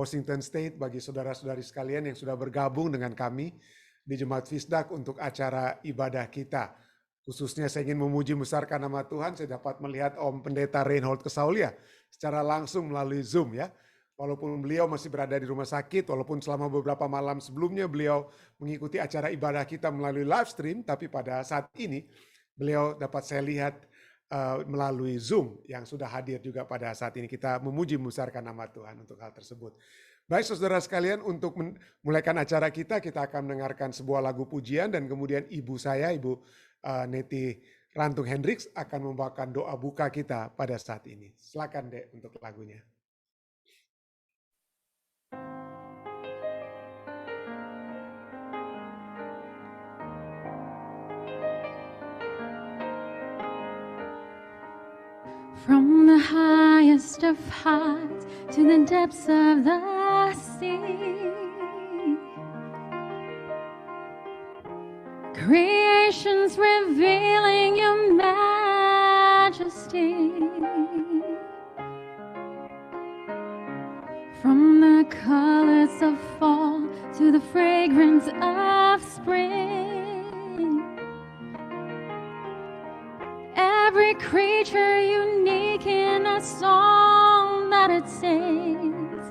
Washington State, bagi saudara-saudari sekalian yang sudah bergabung dengan kami di Jemaat Fisdak untuk acara ibadah kita. Khususnya saya ingin memuji besarkan nama Tuhan, saya dapat melihat Om Pendeta Reinhold Kesaulia secara langsung melalui Zoom ya. Walaupun beliau masih berada di rumah sakit, walaupun selama beberapa malam sebelumnya beliau mengikuti acara ibadah kita melalui live stream, tapi pada saat ini beliau dapat saya lihat melalui Zoom yang sudah hadir juga pada saat ini. Kita memuji membesarkan nama Tuhan untuk hal tersebut. Baik saudara sekalian, untuk memulaikan acara kita akan mendengarkan sebuah lagu pujian dan kemudian ibu saya, Ibu Neti Rantung Hendriks akan membawakan doa buka kita pada saat ini. Silakan Dek untuk lagunya. From the highest of heights to the depths of the sea, creation's revealing your majesty. From the colors of fall to the fragrance of spring, every creature unique in a song that it sings,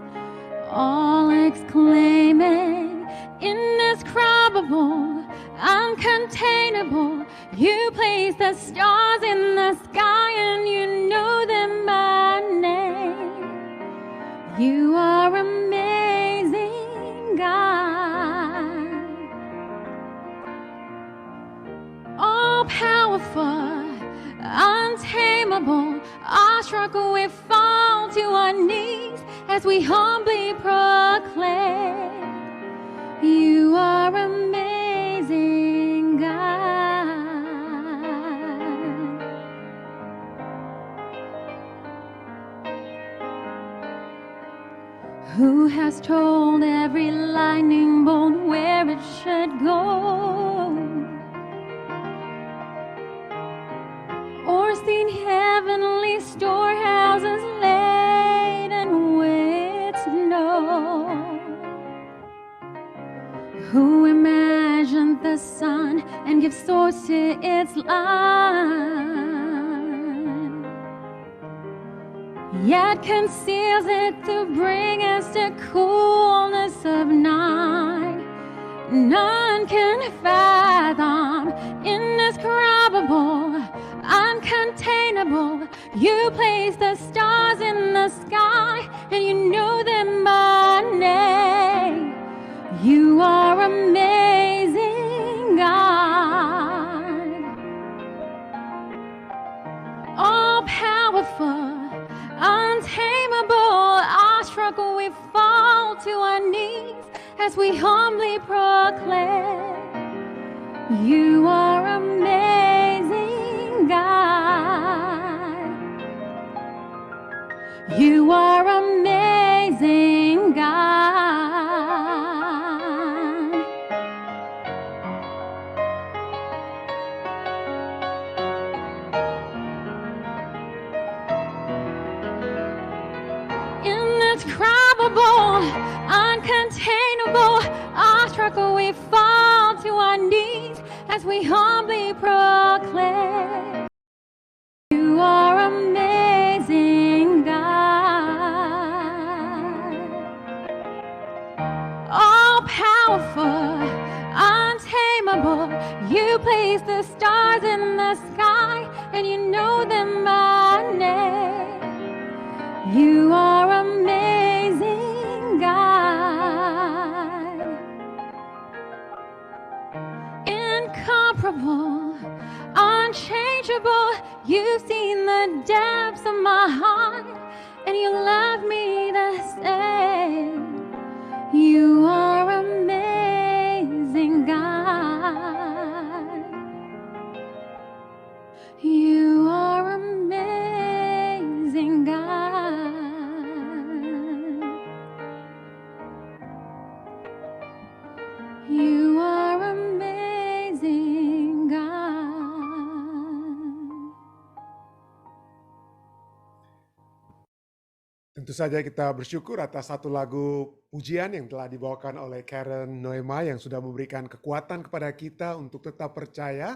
all exclaiming, indescribable, uncontainable. You place the stars in the sky and you know them by name. You are amazing, God, all powerful, untamable. Awestruck, we fall to our knees as we humbly proclaim, you are amazing, God. Who has told every lightning bolt where it should go, or seen heavenly storehouses laden with snow? Who imagined the sun and gives source to its light, yet conceals it to bring us to coolness of night? None can fathom, indescribable, uncontainable. You place the stars in the sky and you know them by name. You are amazing, God, all powerful, untamable. Awestruck, we fall to our knees as we humbly proclaim, you are amazing, God. You are amazing, God. Indescribable, uncontainable. Awestruck, we fall to our knees as we humbly proclaim, you are amazing, God, all powerful, untamable. You place the stars in the sky and you know them by name. You are amazing, God, incomparable, unchangeable. You've seen the depths of my heart and you love me the same. You are amazing, God. You are amazing, God. You are amazing, God. saja kita bersyukur atas satu lagu pujian yang telah dibawakan oleh Karen Noema yang sudah memberikan kekuatan kepada kita untuk tetap percaya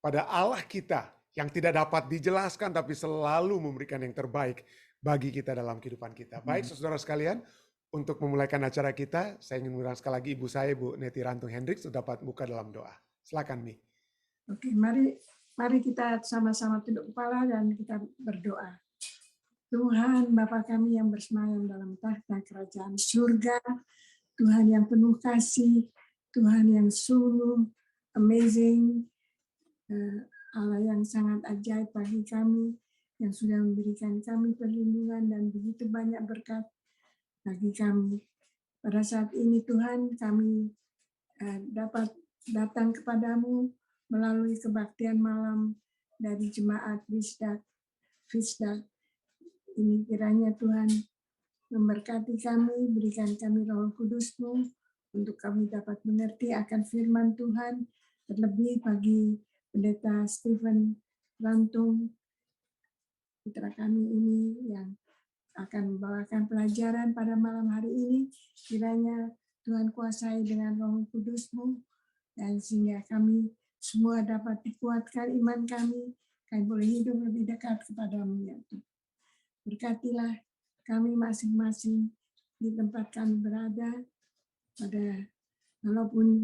pada Allah kita yang tidak dapat dijelaskan tapi selalu memberikan yang terbaik bagi kita dalam kehidupan kita. Baik saudara sekalian, untuk memulaikan acara kita, saya ingin mengundang sekali lagi ibu saya, Bu Neti Rantung Hendrik, untuk dapat buka dalam doa. Silakan, Mi. Oke, mari kita sama-sama tunduk kepala dan kita berdoa. Tuhan, Bapa kami yang bersemayam dalam tahta kerajaan surga, Tuhan yang penuh kasih, Tuhan yang sungguh amazing, Allah yang sangat ajaib bagi kami, yang sudah memberikan kami perlindungan dan begitu banyak berkat bagi kami. Pada saat ini Tuhan, kami dapat datang kepadamu melalui kebaktian malam dari jemaat Fisdak. Ini kiranya Tuhan memberkati kami, berikan kami Roh Kudus-Mu untuk kami dapat mengerti akan firman Tuhan, terlebih bagi Pendeta Stephen Rantung, putra kami ini yang akan membawakan pelajaran pada malam hari ini. Kiranya Tuhan kuasai dengan Roh Kudus-Mu, dan sehingga kami semua dapat dikuatkan iman kami boleh hidup lebih dekat kepadamu ya Tuhan. Berkatilah kami masing-masing di tempat kami berada, walaupun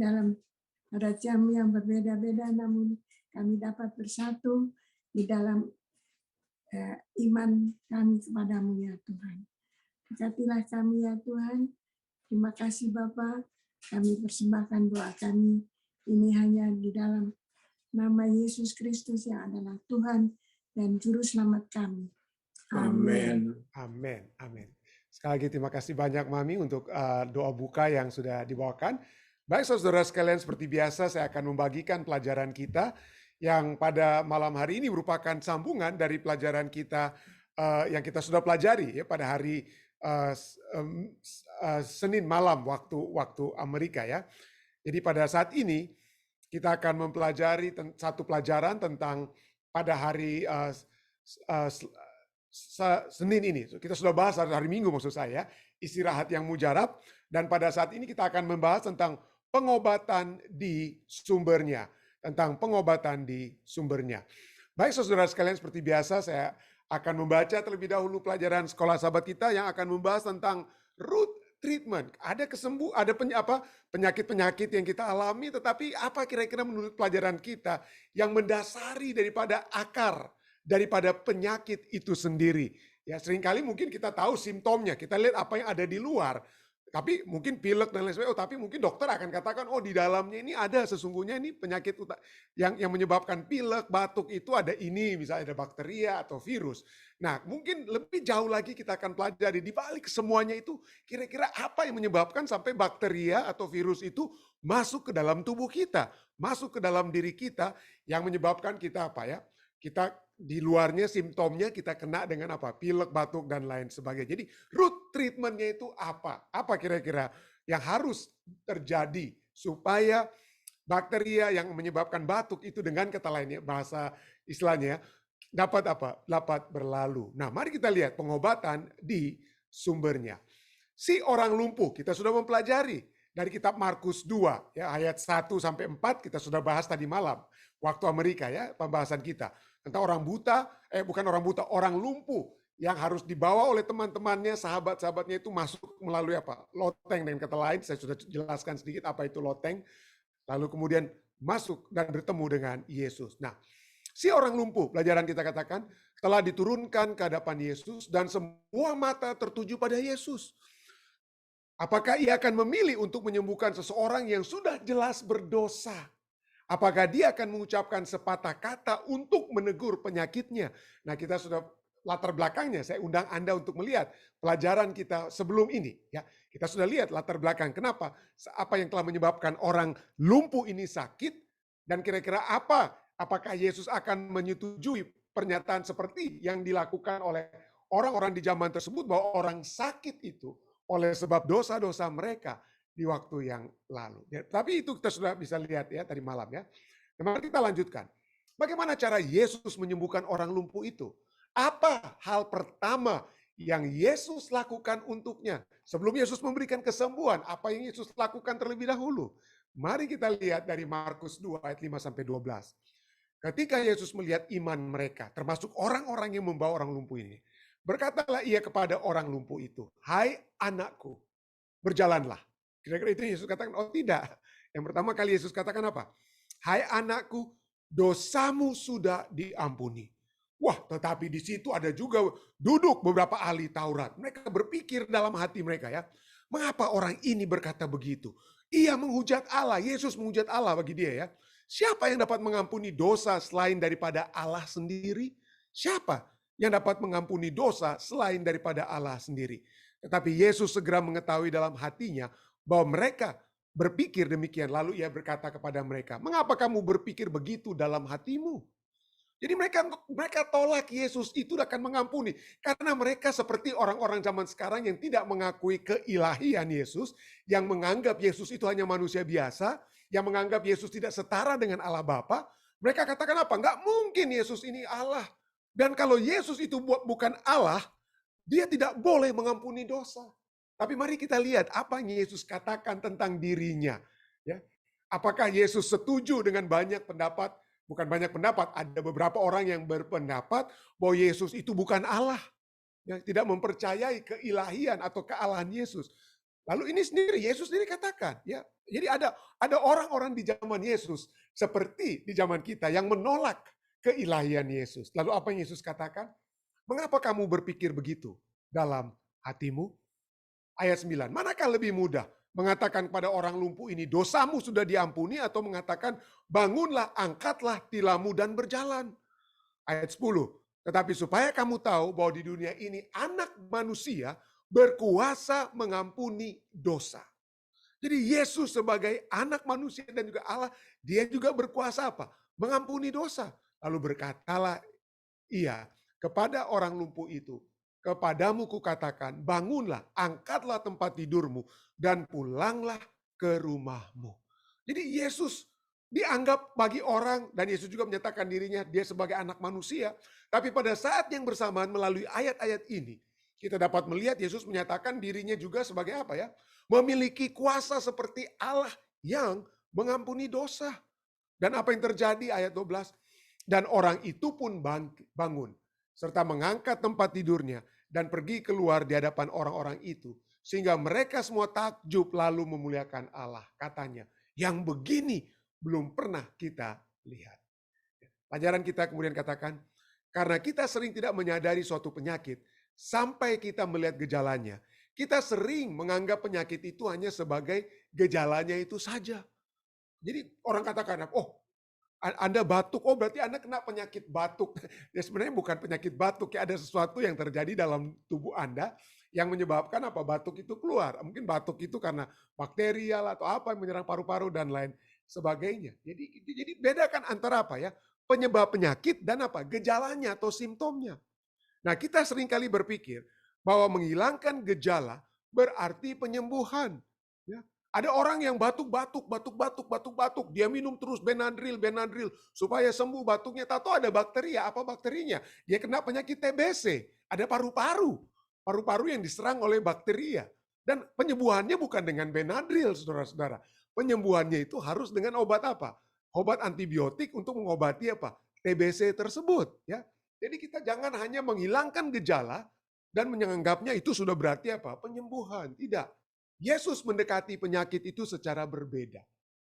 pada jam yang berbeda-beda, namun kami dapat bersatu di dalam iman kami kepadamu ya Tuhan. Berkatilah kami ya Tuhan. Terima kasih Bapa. Kami persembahkan doa kami ini hanya di dalam nama Yesus Kristus yang adalah Tuhan dan Juru Selamat kami. Amin. Amin. Amin. Sekali lagi terima kasih banyak Mami untuk doa buka yang sudah dibawakan. Baik saudara sekalian, seperti biasa saya akan membagikan pelajaran kita yang pada malam hari ini merupakan sambungan dari pelajaran kita yang kita sudah pelajari ya pada hari Senin malam waktu Amerika ya. Jadi pada saat ini kita akan mempelajari satu pelajaran tentang pada hari Senin ini. Kita sudah bahas hari Minggu maksud saya, istirahat yang mujarab, dan pada saat ini kita akan membahas tentang pengobatan di sumbernya. Tentang pengobatan di sumbernya. Baik saudara sekalian, seperti biasa saya akan membaca terlebih dahulu pelajaran sekolah sahabat kita yang akan membahas tentang root treatment. Ada penyakit-penyakit yang kita alami, tetapi apa kira-kira menurut pelajaran kita yang mendasari daripada akar daripada penyakit itu sendiri. Ya, seringkali mungkin kita tahu simptomnya, kita lihat apa yang ada di luar. Tapi mungkin pilek dan lain sebagainya, tapi mungkin dokter akan katakan, oh di dalamnya ini ada sesungguhnya ini penyakit yang menyebabkan pilek, batuk itu ada ini, misalnya ada bakteria atau virus. Nah mungkin lebih jauh lagi kita akan pelajari di balik semuanya itu kira-kira apa yang menyebabkan sampai bakteria atau virus itu masuk ke dalam tubuh kita, masuk ke dalam diri kita yang menyebabkan kita apa ya, kita di luarnya simptomnya kita kena dengan apa? Pilek, batuk, dan lain sebagainya. Jadi root treatmentnya itu apa? Apa kira-kira yang harus terjadi supaya bakteria yang menyebabkan batuk itu dengan kata lainnya, bahasa istilahnya, dapat apa? Dapat berlalu. Nah mari kita lihat pengobatan di sumbernya. Si orang lumpuh, kita sudah mempelajari dari kitab Markus 2, ya, ayat 1-4 kita sudah bahas tadi malam. Waktu Amerika ya, pembahasan kita. Tentang orang buta, orang lumpuh yang harus dibawa oleh teman-temannya, sahabat-sahabatnya itu masuk melalui apa? Loteng, dengan kata lain, saya sudah jelaskan sedikit apa itu loteng. Lalu kemudian masuk dan bertemu dengan Yesus. Nah, si orang lumpuh, pelajaran kita katakan, telah diturunkan ke hadapan Yesus dan semua mata tertuju pada Yesus. Apakah ia akan memilih untuk menyembuhkan seseorang yang sudah jelas berdosa? Apakah dia akan mengucapkan sepatah kata untuk menegur penyakitnya? Nah kita sudah latar belakangnya, saya undang Anda untuk melihat pelajaran kita sebelum ini. Ya, kita sudah lihat latar belakang, kenapa? Apa yang telah menyebabkan orang lumpuh ini sakit, dan kira-kira apakah Yesus akan menyetujui pernyataan seperti yang dilakukan oleh orang-orang di zaman tersebut, bahwa orang sakit itu oleh sebab dosa-dosa mereka di waktu yang lalu. Ya, tapi itu kita sudah bisa lihat ya tadi malam ya. Nah, mari kita lanjutkan. Bagaimana cara Yesus menyembuhkan orang lumpuh itu? Apa hal pertama yang Yesus lakukan untuknya. Sebelum Yesus memberikan kesembuhan, apa yang Yesus lakukan terlebih dahulu? Mari kita lihat dari Markus 2 ayat 5-12. Ketika Yesus melihat iman mereka, termasuk orang-orang yang membawa orang lumpuh ini, berkatalah ia kepada orang lumpuh itu, "Hai anakku, berjalanlah." Kira-kira itu Yesus katakan? Oh tidak. Yang pertama kali Yesus katakan apa? "Hai anakku, dosamu sudah diampuni." Wah, tetapi di situ ada juga duduk beberapa ahli Taurat. Mereka berpikir dalam hati mereka ya, mengapa orang ini berkata begitu? Ia menghujat Allah, Yesus menghujat Allah bagi dia ya. Siapa yang dapat mengampuni dosa selain daripada Allah sendiri? Siapa yang dapat mengampuni dosa selain daripada Allah sendiri? Tetapi Yesus segera mengetahui dalam hatinya bahwa mereka berpikir demikian. Lalu ia berkata kepada mereka, "Mengapa kamu berpikir begitu dalam hatimu?" Jadi mereka tolak Yesus itu akan mengampuni. Karena mereka seperti orang-orang zaman sekarang yang tidak mengakui keilahian Yesus, yang menganggap Yesus itu hanya manusia biasa, yang menganggap Yesus tidak setara dengan Allah Bapa. Mereka katakan apa? Enggak mungkin Yesus ini Allah. Dan kalau Yesus itu bukan Allah, dia tidak boleh mengampuni dosa. Tapi mari kita lihat apa yang Yesus katakan tentang dirinya. Ya, apakah Yesus setuju dengan banyak pendapat? Bukan banyak pendapat, ada beberapa orang yang berpendapat bahwa Yesus itu bukan Allah. Yang tidak mempercayai keilahian atau kealahan Yesus. Lalu ini sendiri, Yesus sendiri katakan. Ya, jadi ada orang-orang di zaman Yesus, seperti di zaman kita, yang menolak keilahian Yesus. Lalu apa yang Yesus katakan? Mengapa kamu berpikir begitu dalam hatimu? Ayat 9, manakah lebih mudah? Mengatakan kepada orang lumpuh ini, dosamu sudah diampuni, atau mengatakan, bangunlah, angkatlah tilammu dan berjalan. Ayat 10, tetapi supaya kamu tahu bahwa di dunia ini anak manusia berkuasa mengampuni dosa. Jadi Yesus sebagai anak manusia dan juga Allah, dia juga berkuasa apa? Mengampuni dosa. Lalu berkatalah ia kepada orang lumpuh itu, kepadamu kukatakan, bangunlah, angkatlah tempat tidurmu, dan pulanglah ke rumahmu. Jadi Yesus dianggap bagi orang, dan Yesus juga menyatakan dirinya, dia sebagai anak manusia. Tapi pada saat yang bersamaan melalui ayat-ayat ini, kita dapat melihat Yesus menyatakan dirinya juga sebagai apa ya? Memiliki kuasa seperti Allah yang mengampuni dosa. Dan apa yang terjadi ayat 12? Dan orang itu pun bangun, serta mengangkat tempat tidurnya, dan pergi keluar di hadapan orang-orang itu. Sehingga mereka semua takjub lalu memuliakan Allah. Katanya, yang begini belum pernah kita lihat. Pelajaran kita kemudian katakan, karena kita sering tidak menyadari suatu penyakit, sampai kita melihat gejalanya, kita sering menganggap penyakit itu hanya sebagai gejalanya itu saja. Jadi orang katakan, oh Anda batuk, oh berarti Anda kena penyakit batuk. Ya sebenarnya bukan penyakit batuk, ya ada sesuatu yang terjadi dalam tubuh Anda yang menyebabkan apa batuk itu keluar. Mungkin batuk itu karena bakterial atau apa yang menyerang paru-paru dan lain sebagainya. Jadi bedakan antara apa ya? Penyebab penyakit dan apa? Gejalanya atau simptomnya. Nah, kita seringkali berpikir bahwa menghilangkan gejala berarti penyembuhan. Ya. Ada orang yang batuk, dia minum terus Benadryl supaya sembuh batuknya. Tahu ada bakteri, apa bakterinya? Dia kena penyakit TBC, ada paru-paru yang diserang oleh bakteria. Dan penyembuhannya bukan dengan Benadryl, saudara-saudara. Penyembuhannya itu harus dengan obat apa? Obat antibiotik untuk mengobati apa? TBC tersebut. Ya. Jadi kita jangan hanya menghilangkan gejala dan menganggapnya itu sudah berarti apa? Penyembuhan. Tidak. Yesus mendekati penyakit itu secara berbeda.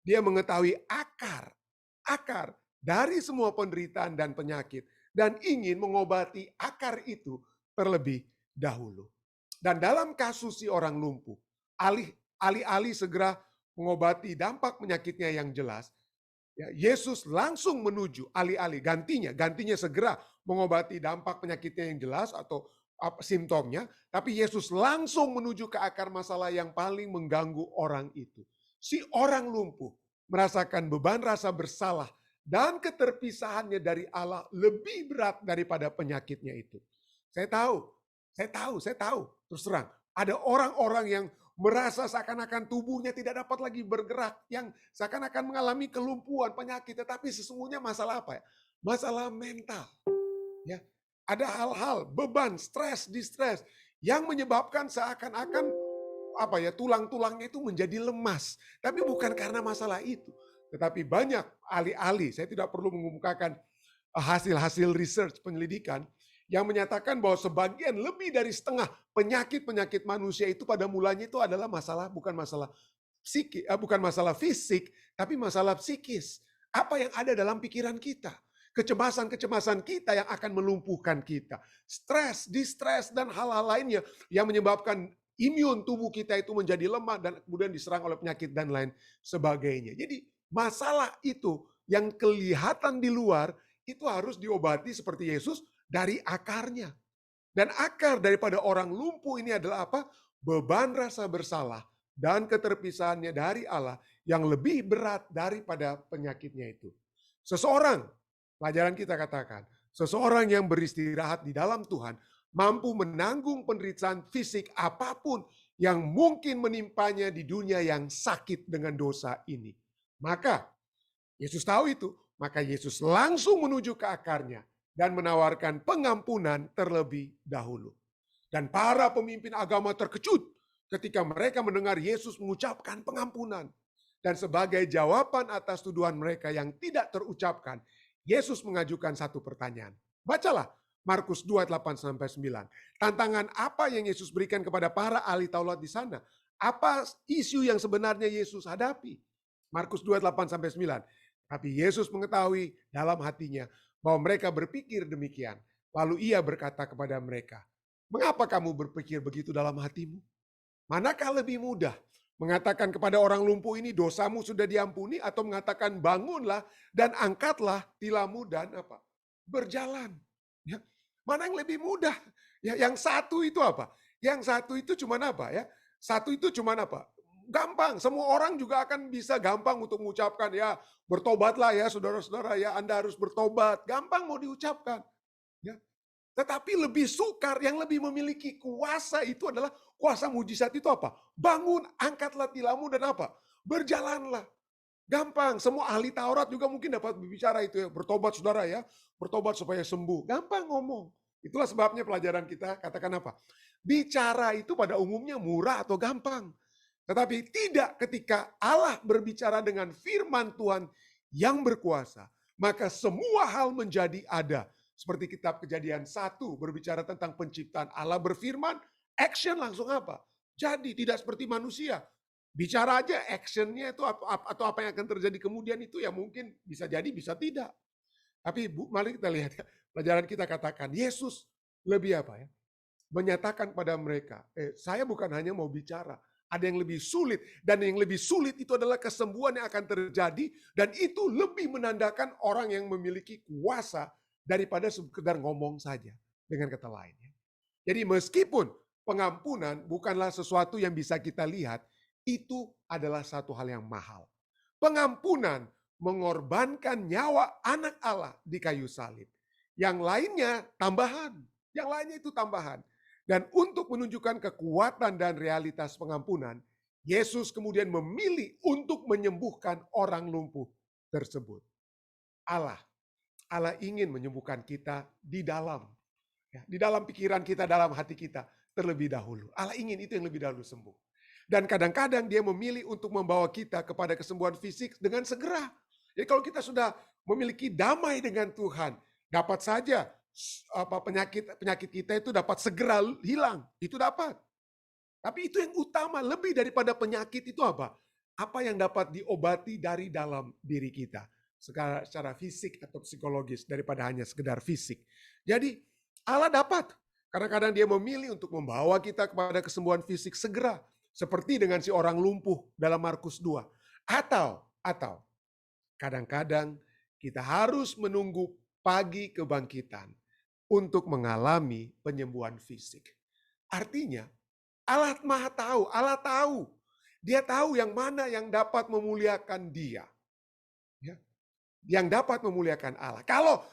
Dia mengetahui akar dari semua penderitaan dan penyakit dan ingin mengobati akar itu terlebih dahulu. Dan dalam kasus si orang lumpuh, alih-alih segera mengobati dampak penyakitnya yang jelas, ya, Yesus langsung menuju gantinya segera mengobati dampak penyakitnya yang jelas atau simptomnya, tapi Yesus langsung menuju ke akar masalah yang paling mengganggu orang itu. Si orang lumpuh merasakan beban rasa bersalah dan keterpisahannya dari Allah lebih berat daripada penyakitnya itu. Saya tahu. Terus terang, ada orang-orang yang merasa seakan-akan tubuhnya tidak dapat lagi bergerak, yang seakan-akan mengalami kelumpuhan, penyakit, tetapi sesungguhnya masalah apa ya? Masalah mental. Ya. Ada hal-hal, beban, stres, distres yang menyebabkan seakan-akan tulang-tulangnya itu menjadi lemas. Tapi bukan karena masalah itu. Tetapi banyak ahli-ahli, saya tidak perlu mengumumkakan hasil-hasil research penyelidikan yang menyatakan bahwa sebagian lebih dari setengah penyakit-penyakit manusia itu pada mulanya itu adalah bukan masalah bukan masalah fisik, tapi masalah psikis. Apa yang ada dalam pikiran kita? Kecemasan-kecemasan kita yang akan melumpuhkan kita. Stres, distres, dan hal-hal lainnya yang menyebabkan imun tubuh kita itu menjadi lemah dan kemudian diserang oleh penyakit dan lain sebagainya. Jadi masalah itu yang kelihatan di luar itu harus diobati seperti Yesus dari akarnya. Dan akar daripada orang lumpuh ini adalah apa? Beban rasa bersalah dan keterpisahannya dari Allah yang lebih berat daripada penyakitnya itu. Seseorang, pelajaran kita katakan, seseorang yang beristirahat di dalam Tuhan mampu menanggung penderitaan fisik apapun yang mungkin menimpanya di dunia yang sakit dengan dosa ini. Maka Yesus tahu itu, maka Yesus langsung menuju ke akarnya dan menawarkan pengampunan terlebih dahulu. Dan para pemimpin agama terkejut ketika mereka mendengar Yesus mengucapkan pengampunan. Dan sebagai jawaban atas tuduhan mereka yang tidak terucapkan, Yesus mengajukan satu pertanyaan. Bacalah Markus 2:8-9. Tantangan apa yang Yesus berikan kepada para ahli Taurat di sana? Apa isu yang sebenarnya Yesus hadapi? Markus 2:8-9. Tapi Yesus mengetahui dalam hatinya bahwa mereka berpikir demikian. Lalu ia berkata kepada mereka, "Mengapa kamu berpikir begitu dalam hatimu? Manakah lebih mudah? Mengatakan kepada orang lumpuh ini, dosamu sudah diampuni, atau mengatakan bangunlah dan angkatlah tilammu dan apa? Berjalan." Ya. Mana yang lebih mudah? Ya, yang satu itu apa? Yang satu itu cuman apa ya? Satu itu cuman apa? Gampang. Semua orang juga akan bisa gampang untuk mengucapkan, ya bertobatlah ya saudara-saudara, ya Anda harus bertobat. Gampang mau diucapkan. Ya. Tetapi lebih sukar, yang lebih memiliki kuasa itu adalah kuasa mujizat itu apa? Bangun, angkatlah tilammu dan apa? Berjalanlah. Gampang, semua ahli Taurat juga mungkin dapat berbicara itu ya. Bertobat saudara ya, bertobat supaya sembuh. Gampang ngomong. Itulah sebabnya pelajaran kita katakan apa? Bicara itu pada umumnya murah atau gampang. Tetapi tidak ketika Allah berbicara dengan firman Tuhan yang berkuasa. Maka semua hal menjadi ada. Seperti kitab Kejadian 1 berbicara tentang penciptaan. Allah berfirman, action langsung apa? Jadi tidak seperti manusia. Bicara aja actionnya itu atau apa yang akan terjadi kemudian itu ya mungkin bisa jadi bisa tidak. Tapi mari kita lihat ya, pelajaran kita katakan Yesus lebih apa ya? Menyatakan pada mereka, saya bukan hanya mau bicara, ada yang lebih sulit dan yang lebih sulit itu adalah kesembuhan yang akan terjadi dan itu lebih menandakan orang yang memiliki kuasa daripada sekedar ngomong saja dengan kata lain. Jadi meskipun pengampunan bukanlah sesuatu yang bisa kita lihat, itu adalah satu hal yang mahal. Pengampunan mengorbankan nyawa anak Allah di kayu salib. Yang lainnya tambahan. Yang lainnya itu tambahan. Dan untuk menunjukkan kekuatan dan realitas pengampunan, Yesus kemudian memilih untuk menyembuhkan orang lumpuh tersebut. Allah ingin menyembuhkan kita di dalam. Di dalam pikiran kita, dalam hati kita terlebih dahulu. Allah ingin itu yang lebih dahulu sembuh. Dan kadang-kadang dia memilih untuk membawa kita kepada kesembuhan fisik dengan segera. Jadi kalau kita sudah memiliki damai dengan Tuhan, dapat saja penyakit kita itu dapat segera hilang. Itu dapat. Tapi itu yang utama, lebih daripada penyakit itu apa? Apa yang dapat diobati dari dalam diri kita. Secara fisik atau psikologis daripada hanya sekedar fisik. Jadi Allah dapat. Kadang-kadang dia memilih untuk membawa kita kepada kesembuhan fisik segera. Seperti dengan si orang lumpuh dalam Markus 2. Atau kadang-kadang kita harus menunggu pagi kebangkitan untuk mengalami penyembuhan fisik. Artinya Allah Maha tahu, Allah tahu. Dia tahu yang mana yang dapat memuliakan dia. Ya. Yang dapat memuliakan Allah. Kalau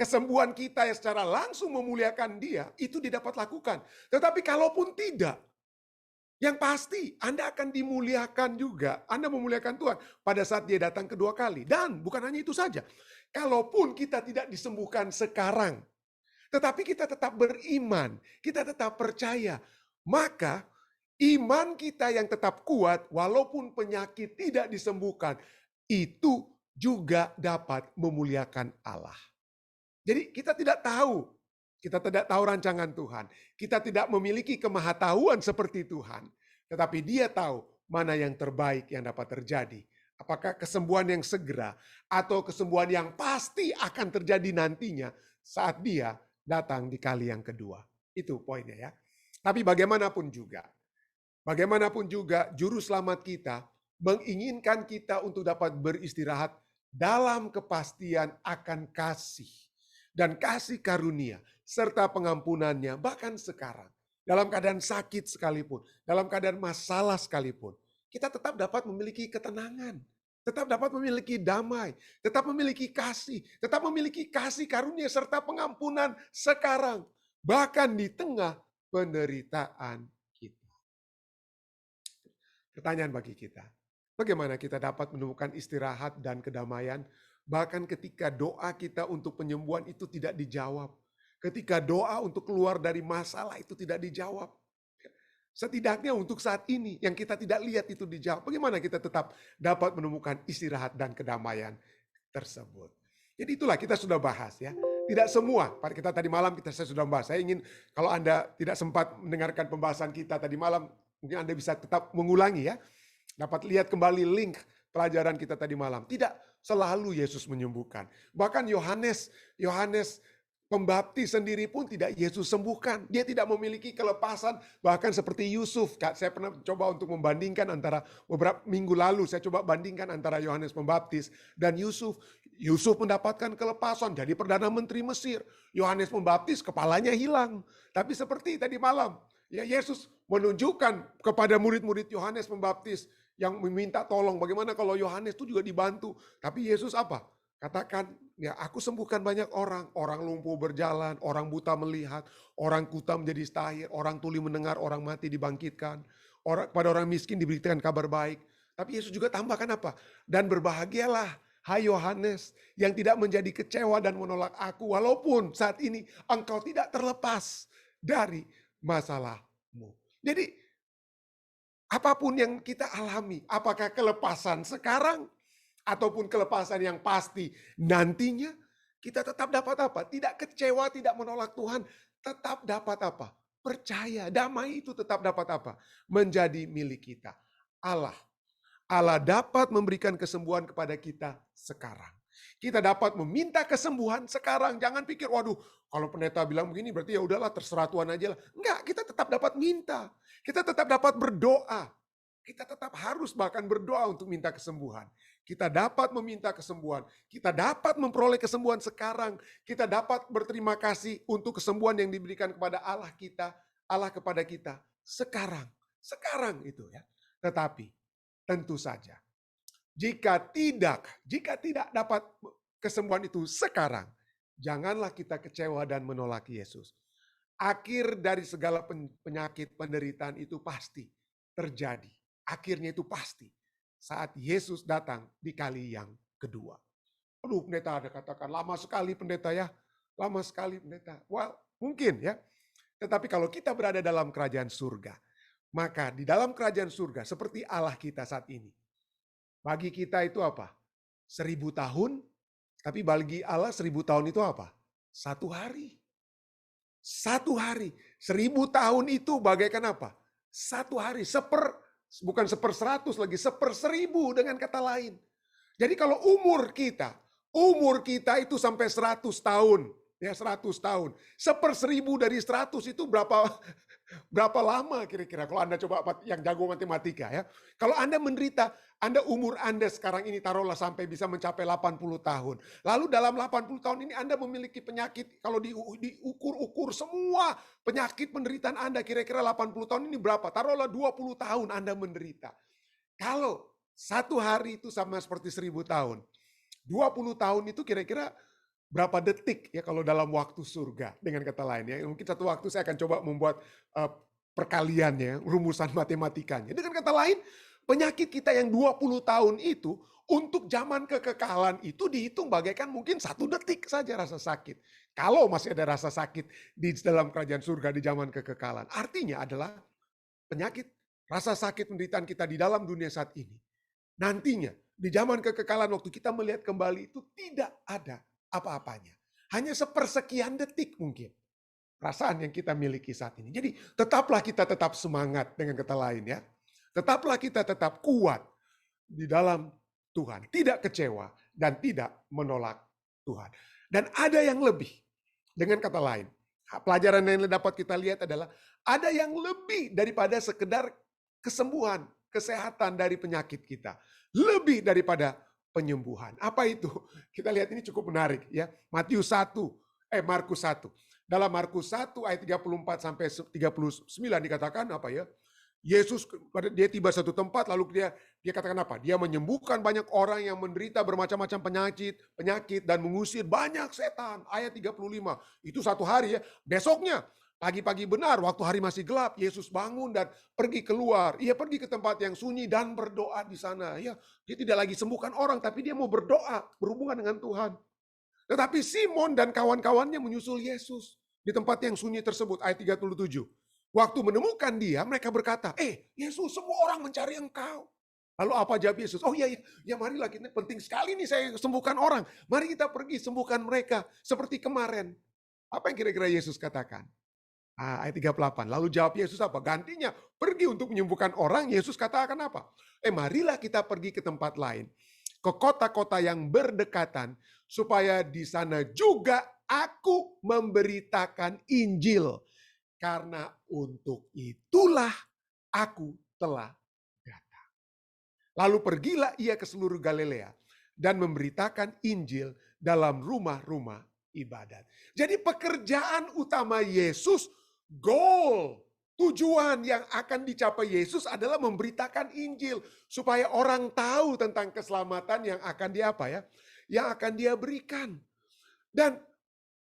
kesembuhan kita yang secara langsung memuliakan dia, itu didapat lakukan. Tetapi kalaupun tidak, yang pasti Anda akan dimuliakan juga. Anda memuliakan Tuhan pada saat dia datang kedua kali. Dan bukan hanya itu saja. Kalaupun kita tidak disembuhkan sekarang, Tetapi kita tetap beriman, kita tetap percaya. Maka iman kita yang tetap kuat walaupun penyakit tidak disembuhkan, itu juga dapat memuliakan Allah. Jadi kita tidak tahu rancangan Tuhan. Kita tidak memiliki kemahatauan seperti Tuhan. Tetapi Dia tahu mana yang terbaik yang dapat terjadi. Apakah kesembuhan yang segera atau kesembuhan yang pasti akan terjadi nantinya saat Dia datang di kali yang kedua. Itu poinnya ya. Tapi bagaimanapun juga juru selamat kita menginginkan kita untuk dapat beristirahat dalam kepastian akan kasih dan kasih karunia serta pengampunannya bahkan sekarang. Dalam keadaan sakit sekalipun, dalam keadaan masalah sekalipun, kita tetap dapat memiliki ketenangan, tetap dapat memiliki damai, tetap memiliki kasih karunia serta pengampunan sekarang, bahkan di tengah penderitaan kita. Pertanyaan bagi kita, bagaimana kita dapat menemukan istirahat dan kedamaian bahkan ketika doa kita untuk penyembuhan itu tidak dijawab, ketika doa untuk keluar dari masalah itu tidak dijawab. Setidaknya untuk saat ini yang kita tidak lihat itu dijawab. Bagaimana kita tetap dapat menemukan istirahat dan kedamaian tersebut. Jadi itulah kita sudah bahas ya. Tidak semua, pada kita tadi malam saya sudah bahas. Saya ingin kalau Anda tidak sempat mendengarkan pembahasan kita tadi malam, mungkin Anda bisa tetap mengulangi ya. Dapat lihat kembali link pelajaran kita tadi malam. Tidak selalu Yesus menyembuhkan. Bahkan Yohanes Pembaptis sendiri pun tidak Yesus sembuhkan. Dia tidak memiliki kelepasan. Bahkan seperti Yusuf. Saya pernah coba untuk membandingkan antara beberapa minggu lalu. Saya coba bandingkan antara Yohanes Pembaptis dan Yusuf. Yusuf mendapatkan kelepasan jadi Perdana Menteri Mesir. Yohanes Pembaptis kepalanya hilang. Tapi seperti tadi malam. Ya Yesus menunjukkan kepada murid-murid Yohanes Pembaptis yang meminta tolong. Bagaimana kalau Yohanes itu juga dibantu. Tapi Yesus apa? Katakan, ya aku sembuhkan banyak orang. Orang lumpuh berjalan, orang buta melihat, orang kuta menjadi stahir, orang tuli mendengar, orang mati dibangkitkan. Pada orang miskin diberikan kabar baik. Tapi Yesus juga tambahkan apa? Dan berbahagialah, hai Yohanes, yang tidak menjadi kecewa dan menolak aku. Walaupun saat ini engkau tidak terlepas dari masalahmu. Jadi, apapun yang kita alami, apakah kelepasan sekarang, ataupun kelepasan yang pasti nantinya, kita tetap dapat apa? Tidak kecewa, tidak menolak Tuhan, tetap dapat apa? Percaya, damai itu tetap dapat apa? Menjadi milik kita. Allah dapat memberikan kesembuhan kepada kita sekarang. Kita dapat meminta kesembuhan sekarang. Jangan pikir, waduh, kalau pendeta bilang begini berarti ya udahlah terserah Tuhan aja lah. Enggak, kita tetap dapat minta. Kita tetap dapat berdoa. Kita tetap harus bahkan berdoa untuk minta kesembuhan. Kita dapat meminta kesembuhan. Kita dapat memperoleh kesembuhan sekarang. Kita dapat berterima kasih untuk kesembuhan yang diberikan kepada Allah kepada kita sekarang. Sekarang itu ya. Tetapi tentu saja jika tidak dapat kesembuhan itu sekarang, janganlah kita kecewa dan menolak Yesus. Akhir dari segala penyakit penderitaan itu pasti terjadi. Akhirnya itu pasti saat Yesus datang di kali yang kedua. Aduh pendeta, ada katakan lama sekali pendeta ya. Lama sekali pendeta. Well, mungkin ya. Tetapi kalau kita berada dalam kerajaan surga, maka di dalam kerajaan surga seperti Allah kita saat ini. Bagi kita itu apa? 1000 tahun, tapi bagi Allah 1000 tahun itu apa? 1 hari. 1 hari. 1000 tahun itu bagaikan apa? 1 hari. Bukan 1/100 lagi, 1/1000 dengan kata lain. Jadi kalau umur kita itu sampai 100 tahun. Ya 100 tahun. 1/1000 dari 100 itu berapa lama kira-kira kalau Anda coba yang jago matematika ya. Kalau Anda menderita, umur Anda sekarang ini taruhlah sampai bisa mencapai 80 tahun. Lalu dalam 80 tahun ini Anda memiliki penyakit, kalau diukur semua penyakit penderitaan Anda kira-kira 80 tahun ini berapa? Taruhlah 20 tahun Anda menderita. Kalau 1 hari itu sama seperti 1000 tahun. 20 tahun itu kira-kira berapa detik ya kalau dalam waktu surga, dengan kata lain ya. Mungkin satu waktu saya akan coba membuat perkaliannya, rumusan matematikanya. Dengan kata lain, penyakit kita yang 20 tahun itu, untuk zaman kekekalan itu dihitung bagaikan mungkin 1 detik saja rasa sakit. Kalau masih ada rasa sakit di dalam kerajaan surga di zaman kekekalan. Artinya adalah penyakit, rasa sakit penderitaan kita di dalam dunia saat ini. Nantinya, di zaman kekekalan waktu kita melihat kembali itu tidak ada apa-apanya. Hanya sepersekian detik mungkin. Perasaan yang kita miliki saat ini. Jadi tetaplah kita tetap semangat dengan kata lain ya. Tetaplah kita tetap kuat di dalam Tuhan. Tidak kecewa dan tidak menolak Tuhan. Dan ada yang lebih. Dengan kata lain, pelajaran yang dapat kita lihat adalah ada yang lebih daripada sekedar kesembuhan, kesehatan dari penyakit kita. Lebih daripada penyembuhan. Apa itu? Kita lihat ini cukup menarik ya. Markus 1. Dalam Markus 1 ayat 34 sampai 39 dikatakan apa ya? Yesus dia tiba satu tempat lalu dia katakan apa? Dia menyembuhkan banyak orang yang menderita bermacam-macam penyakit dan mengusir banyak setan. Ayat 35. Itu satu hari ya. Besoknya pagi-pagi benar waktu hari masih gelap Yesus bangun dan pergi keluar. Ia pergi ke tempat yang sunyi dan berdoa di sana. Ya, dia tidak lagi sembuhkan orang tapi dia mau berdoa berhubungan dengan Tuhan. Tetapi Simon dan kawan-kawannya menyusul Yesus di tempat yang sunyi tersebut. Ayat 37. Waktu menemukan dia, mereka berkata, Yesus, semua orang mencari engkau. Lalu apa jawab Yesus? Oh iya, marilah, ini penting sekali nih saya sembuhkan orang. Mari kita pergi sembuhkan mereka seperti kemarin. Apa yang kira-kira Yesus katakan? Ayat 38. Lalu jawab Yesus apa? Gantinya pergi untuk menyembuhkan orang. Yesus katakan apa? Marilah kita pergi ke tempat lain. Ke kota-kota yang berdekatan. Supaya di sana juga aku memberitakan Injil. Karena untuk itulah aku telah datang. Lalu pergilah ia ke seluruh Galilea dan memberitakan Injil dalam rumah-rumah ibadat. Jadi pekerjaan utama Yesus, goal, tujuan yang akan dicapai Yesus adalah memberitakan Injil. Supaya orang tahu tentang keselamatan yang akan yang akan dia berikan. Dan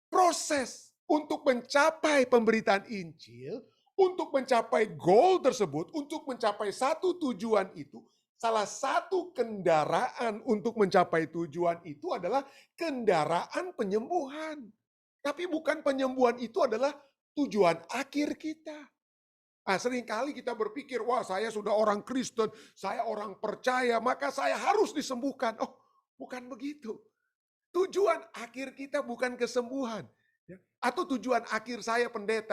proses untuk mencapai pemberitaan Injil, untuk mencapai goal tersebut, untuk mencapai satu tujuan itu, salah satu kendaraan untuk mencapai tujuan itu adalah kendaraan penyembuhan. Tapi bukan penyembuhan itu adalah tujuan akhir kita. Seringkali kita berpikir, wah saya sudah orang Kristen, saya orang percaya, maka saya harus disembuhkan. Oh, bukan begitu. Tujuan akhir kita bukan kesembuhan. Atau tujuan akhir saya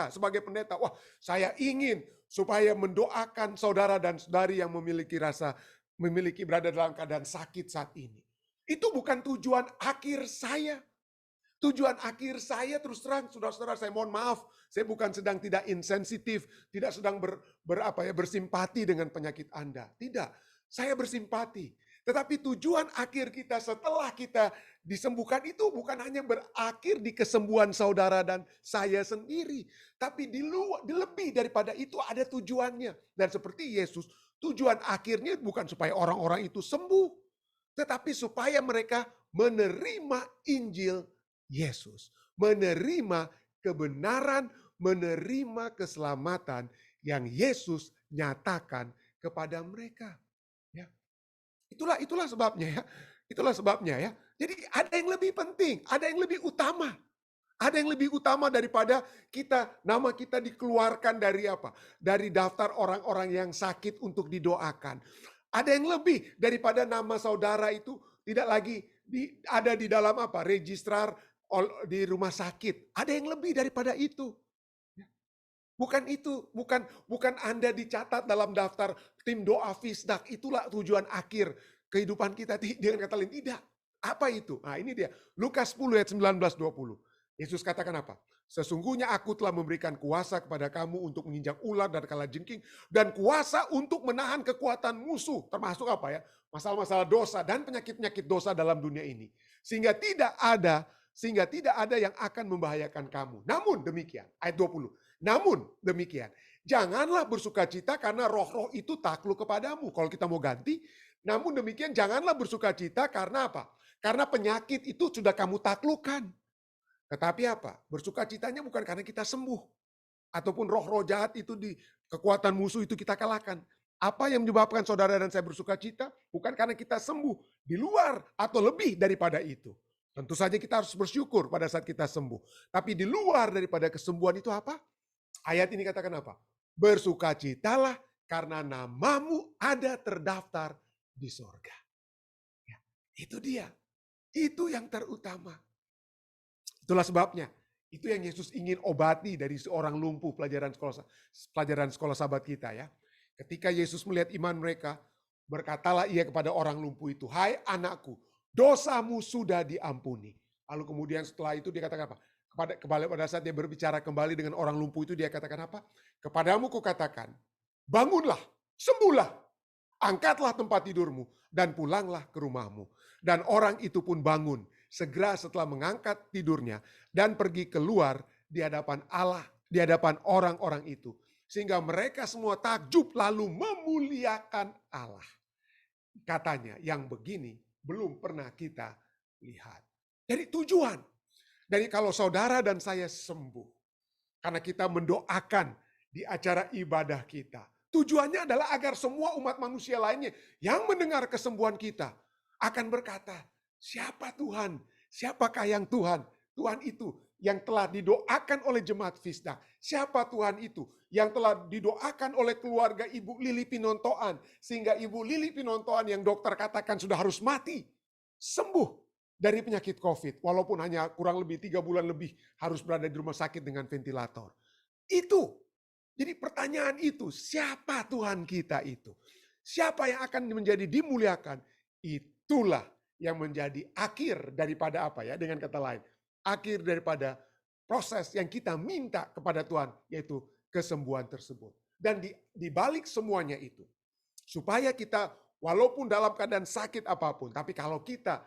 sebagai pendeta, wah saya ingin supaya mendoakan saudara dan saudari yang memiliki berada dalam keadaan sakit saat ini. Itu bukan tujuan akhir saya. Tujuan akhir saya terus terang, saudara-saudara saya mohon maaf, saya bukan sedang tidak insensitif, tidak sedang bersimpati dengan penyakit Anda. Tidak, saya bersimpati. Tetapi tujuan akhir kita setelah kita disembuhkan itu bukan hanya berakhir di kesembuhan saudara dan saya sendiri. Tapi lebih daripada itu ada tujuannya. Dan seperti Yesus, tujuan akhirnya bukan supaya orang-orang itu sembuh. Tetapi supaya mereka menerima Injil Yesus. Menerima kebenaran, menerima keselamatan yang Yesus nyatakan kepada mereka. Itulah sebabnya ya. Itulah sebabnya ya. Jadi ada yang lebih penting, ada yang lebih utama. Ada yang lebih utama daripada nama kita dikeluarkan dari apa? Dari daftar orang-orang yang sakit untuk didoakan. Ada yang lebih daripada nama saudara itu tidak lagi ada di dalam registrar di rumah sakit. Ada yang lebih daripada itu. Bukan itu, bukan Anda dicatat dalam daftar tim doa Fisdak. Itulah tujuan akhir kehidupan kita. Dengan kata lain, tidak. Apa itu? Ini dia. Lukas 10 ayat 19-20. Yesus katakan apa? Sesungguhnya aku telah memberikan kuasa kepada kamu untuk menginjak ular dan kalajengking. Dan kuasa untuk menahan kekuatan musuh. Termasuk apa ya? Masalah-masalah dosa dan penyakit-penyakit dosa dalam dunia ini. Sehingga tidak ada yang akan membahayakan kamu. Namun demikian, ayat 20. Namun demikian, janganlah bersukacita karena roh-roh itu takluk kepadamu. Kalau kita mau ganti, namun demikian janganlah bersukacita karena apa? Karena penyakit itu sudah kamu taklukkan. Tetapi apa? Bersukacitanya bukan karena kita sembuh. Ataupun roh-roh jahat itu kekuatan musuh itu kita kalahkan. Apa yang menyebabkan saudara dan saya bersuka cita? Bukan karena kita sembuh di luar atau lebih daripada itu. Tentu saja kita harus bersyukur pada saat kita sembuh. Tapi di luar daripada kesembuhan itu apa? Ayat ini katakan apa? Bersukacitalah karena namamu ada terdaftar di sorga. Ya, itu dia. Itu yang terutama. Itulah sebabnya. Itu yang Yesus ingin obati dari seorang lumpuh pelajaran sekolah sahabat kita ya. Ketika Yesus melihat iman mereka, berkatalah ia kepada orang lumpuh itu, "Hai anakku, dosamu sudah diampuni." Lalu kemudian setelah itu dia katakan apa? Pada saat dia berbicara kembali dengan orang lumpuh itu dia katakan apa? "Kepadamu kukatakan, bangunlah, sembuhlah, angkatlah tempat tidurmu dan pulanglah ke rumahmu." Dan orang itu pun bangun segera setelah mengangkat tidurnya dan pergi keluar di hadapan Allah, di hadapan orang-orang itu. Sehingga mereka semua takjub lalu memuliakan Allah. Katanya, yang begini belum pernah kita lihat. Jadi tujuan. Dari kalau saudara dan saya sembuh. Karena kita mendoakan di acara ibadah kita. Tujuannya adalah agar semua umat manusia lainnya yang mendengar kesembuhan kita akan berkata, siapa Tuhan? Siapakah yang Tuhan? Tuhan itu yang telah didoakan oleh jemaat Fisdak. Siapa Tuhan itu? Yang telah didoakan oleh keluarga Ibu Lili Pinontoan. Sehingga Ibu Lili Pinontoan yang dokter katakan sudah harus mati. Sembuh dari penyakit COVID. Walaupun hanya kurang lebih 3 bulan lebih harus berada di rumah sakit dengan ventilator. Itu. Jadi pertanyaan itu, siapa Tuhan kita itu? Siapa yang akan menjadi dimuliakan? Itulah yang menjadi akhir daripada apa ya? Dengan kata lain, akhir daripada proses yang kita minta kepada Tuhan, yaitu kesembuhan tersebut. Dan di balik semuanya itu, supaya kita walaupun dalam keadaan sakit apapun, tapi kalau kita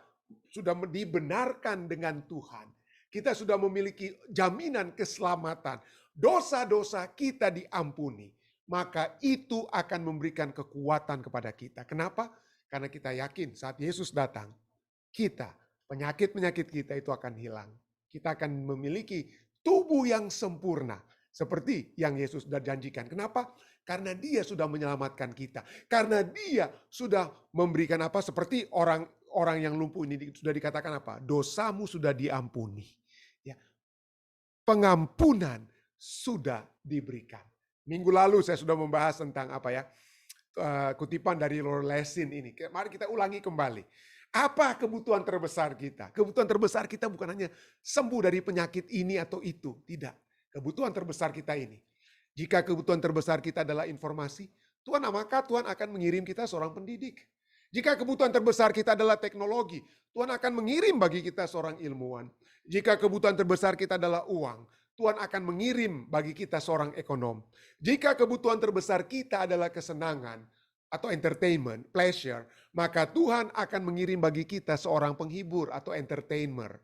sudah dibenarkan dengan Tuhan, kita sudah memiliki jaminan keselamatan, dosa-dosa kita diampuni, maka itu akan memberikan kekuatan kepada kita. Kenapa? Karena kita yakin saat Yesus datang, kita, penyakit-penyakit kita itu akan hilang. Kita akan memiliki tubuh yang sempurna. Seperti yang Yesus sudah janjikan. Kenapa? Karena dia sudah menyelamatkan kita. Karena dia sudah memberikan apa? Seperti orang yang lumpuh ini sudah dikatakan apa? Dosamu sudah diampuni. Ya. Pengampunan sudah diberikan. Minggu lalu saya sudah membahas tentang apa ya? Kutipan dari Lord Lessing ini. Mari kita ulangi kembali. Apa kebutuhan terbesar kita? Kebutuhan terbesar kita bukan hanya sembuh dari penyakit ini atau itu. Tidak. Kebutuhan terbesar kita ini. Jika kebutuhan terbesar kita adalah informasi, maka Tuhan akan mengirim kita seorang pendidik. Jika kebutuhan terbesar kita adalah teknologi, Tuhan akan mengirim bagi kita seorang ilmuwan. Jika kebutuhan terbesar kita adalah uang, Tuhan akan mengirim bagi kita seorang ekonom. Jika kebutuhan terbesar kita adalah kesenangan atau entertainment, pleasure, maka Tuhan akan mengirim bagi kita seorang penghibur atau entertainer.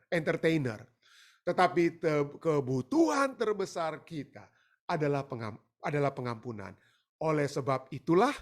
Tetapi kebutuhan terbesar kita adalah pengampunan. Oleh sebab itulah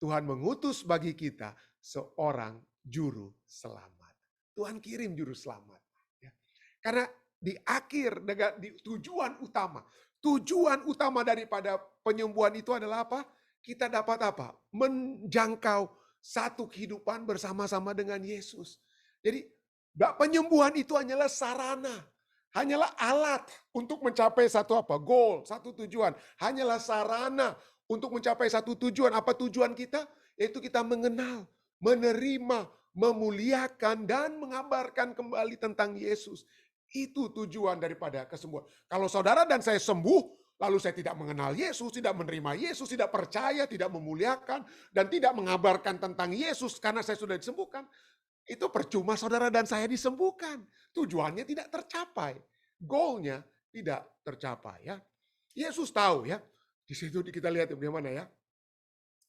Tuhan mengutus bagi kita seorang juru selamat. Tuhan kirim juru selamat. Ya. Karena di akhir, di tujuan utama daripada penyembuhan itu adalah apa? Kita dapat apa? Menjangkau satu kehidupan bersama-sama dengan Yesus. Jadi penyembuhan itu hanyalah sarana. Hanyalah alat untuk mencapai satu apa? Goal, satu tujuan. Hanyalah sarana untuk mencapai satu tujuan. Apa tujuan kita? Yaitu kita mengenal, menerima, memuliakan, dan mengabarkan kembali tentang Yesus. Itu tujuan daripada kesembuhan. Kalau saudara dan saya sembuh, lalu saya tidak mengenal Yesus, tidak menerima Yesus, tidak percaya, tidak memuliakan, dan tidak mengabarkan tentang Yesus karena saya sudah disembuhkan, itu percuma saudara dan saya disembuhkan. Tujuannya tidak tercapai. Goalnya tidak tercapai. Ya. Yesus tahu ya. Di situ kita lihat bagaimana ya.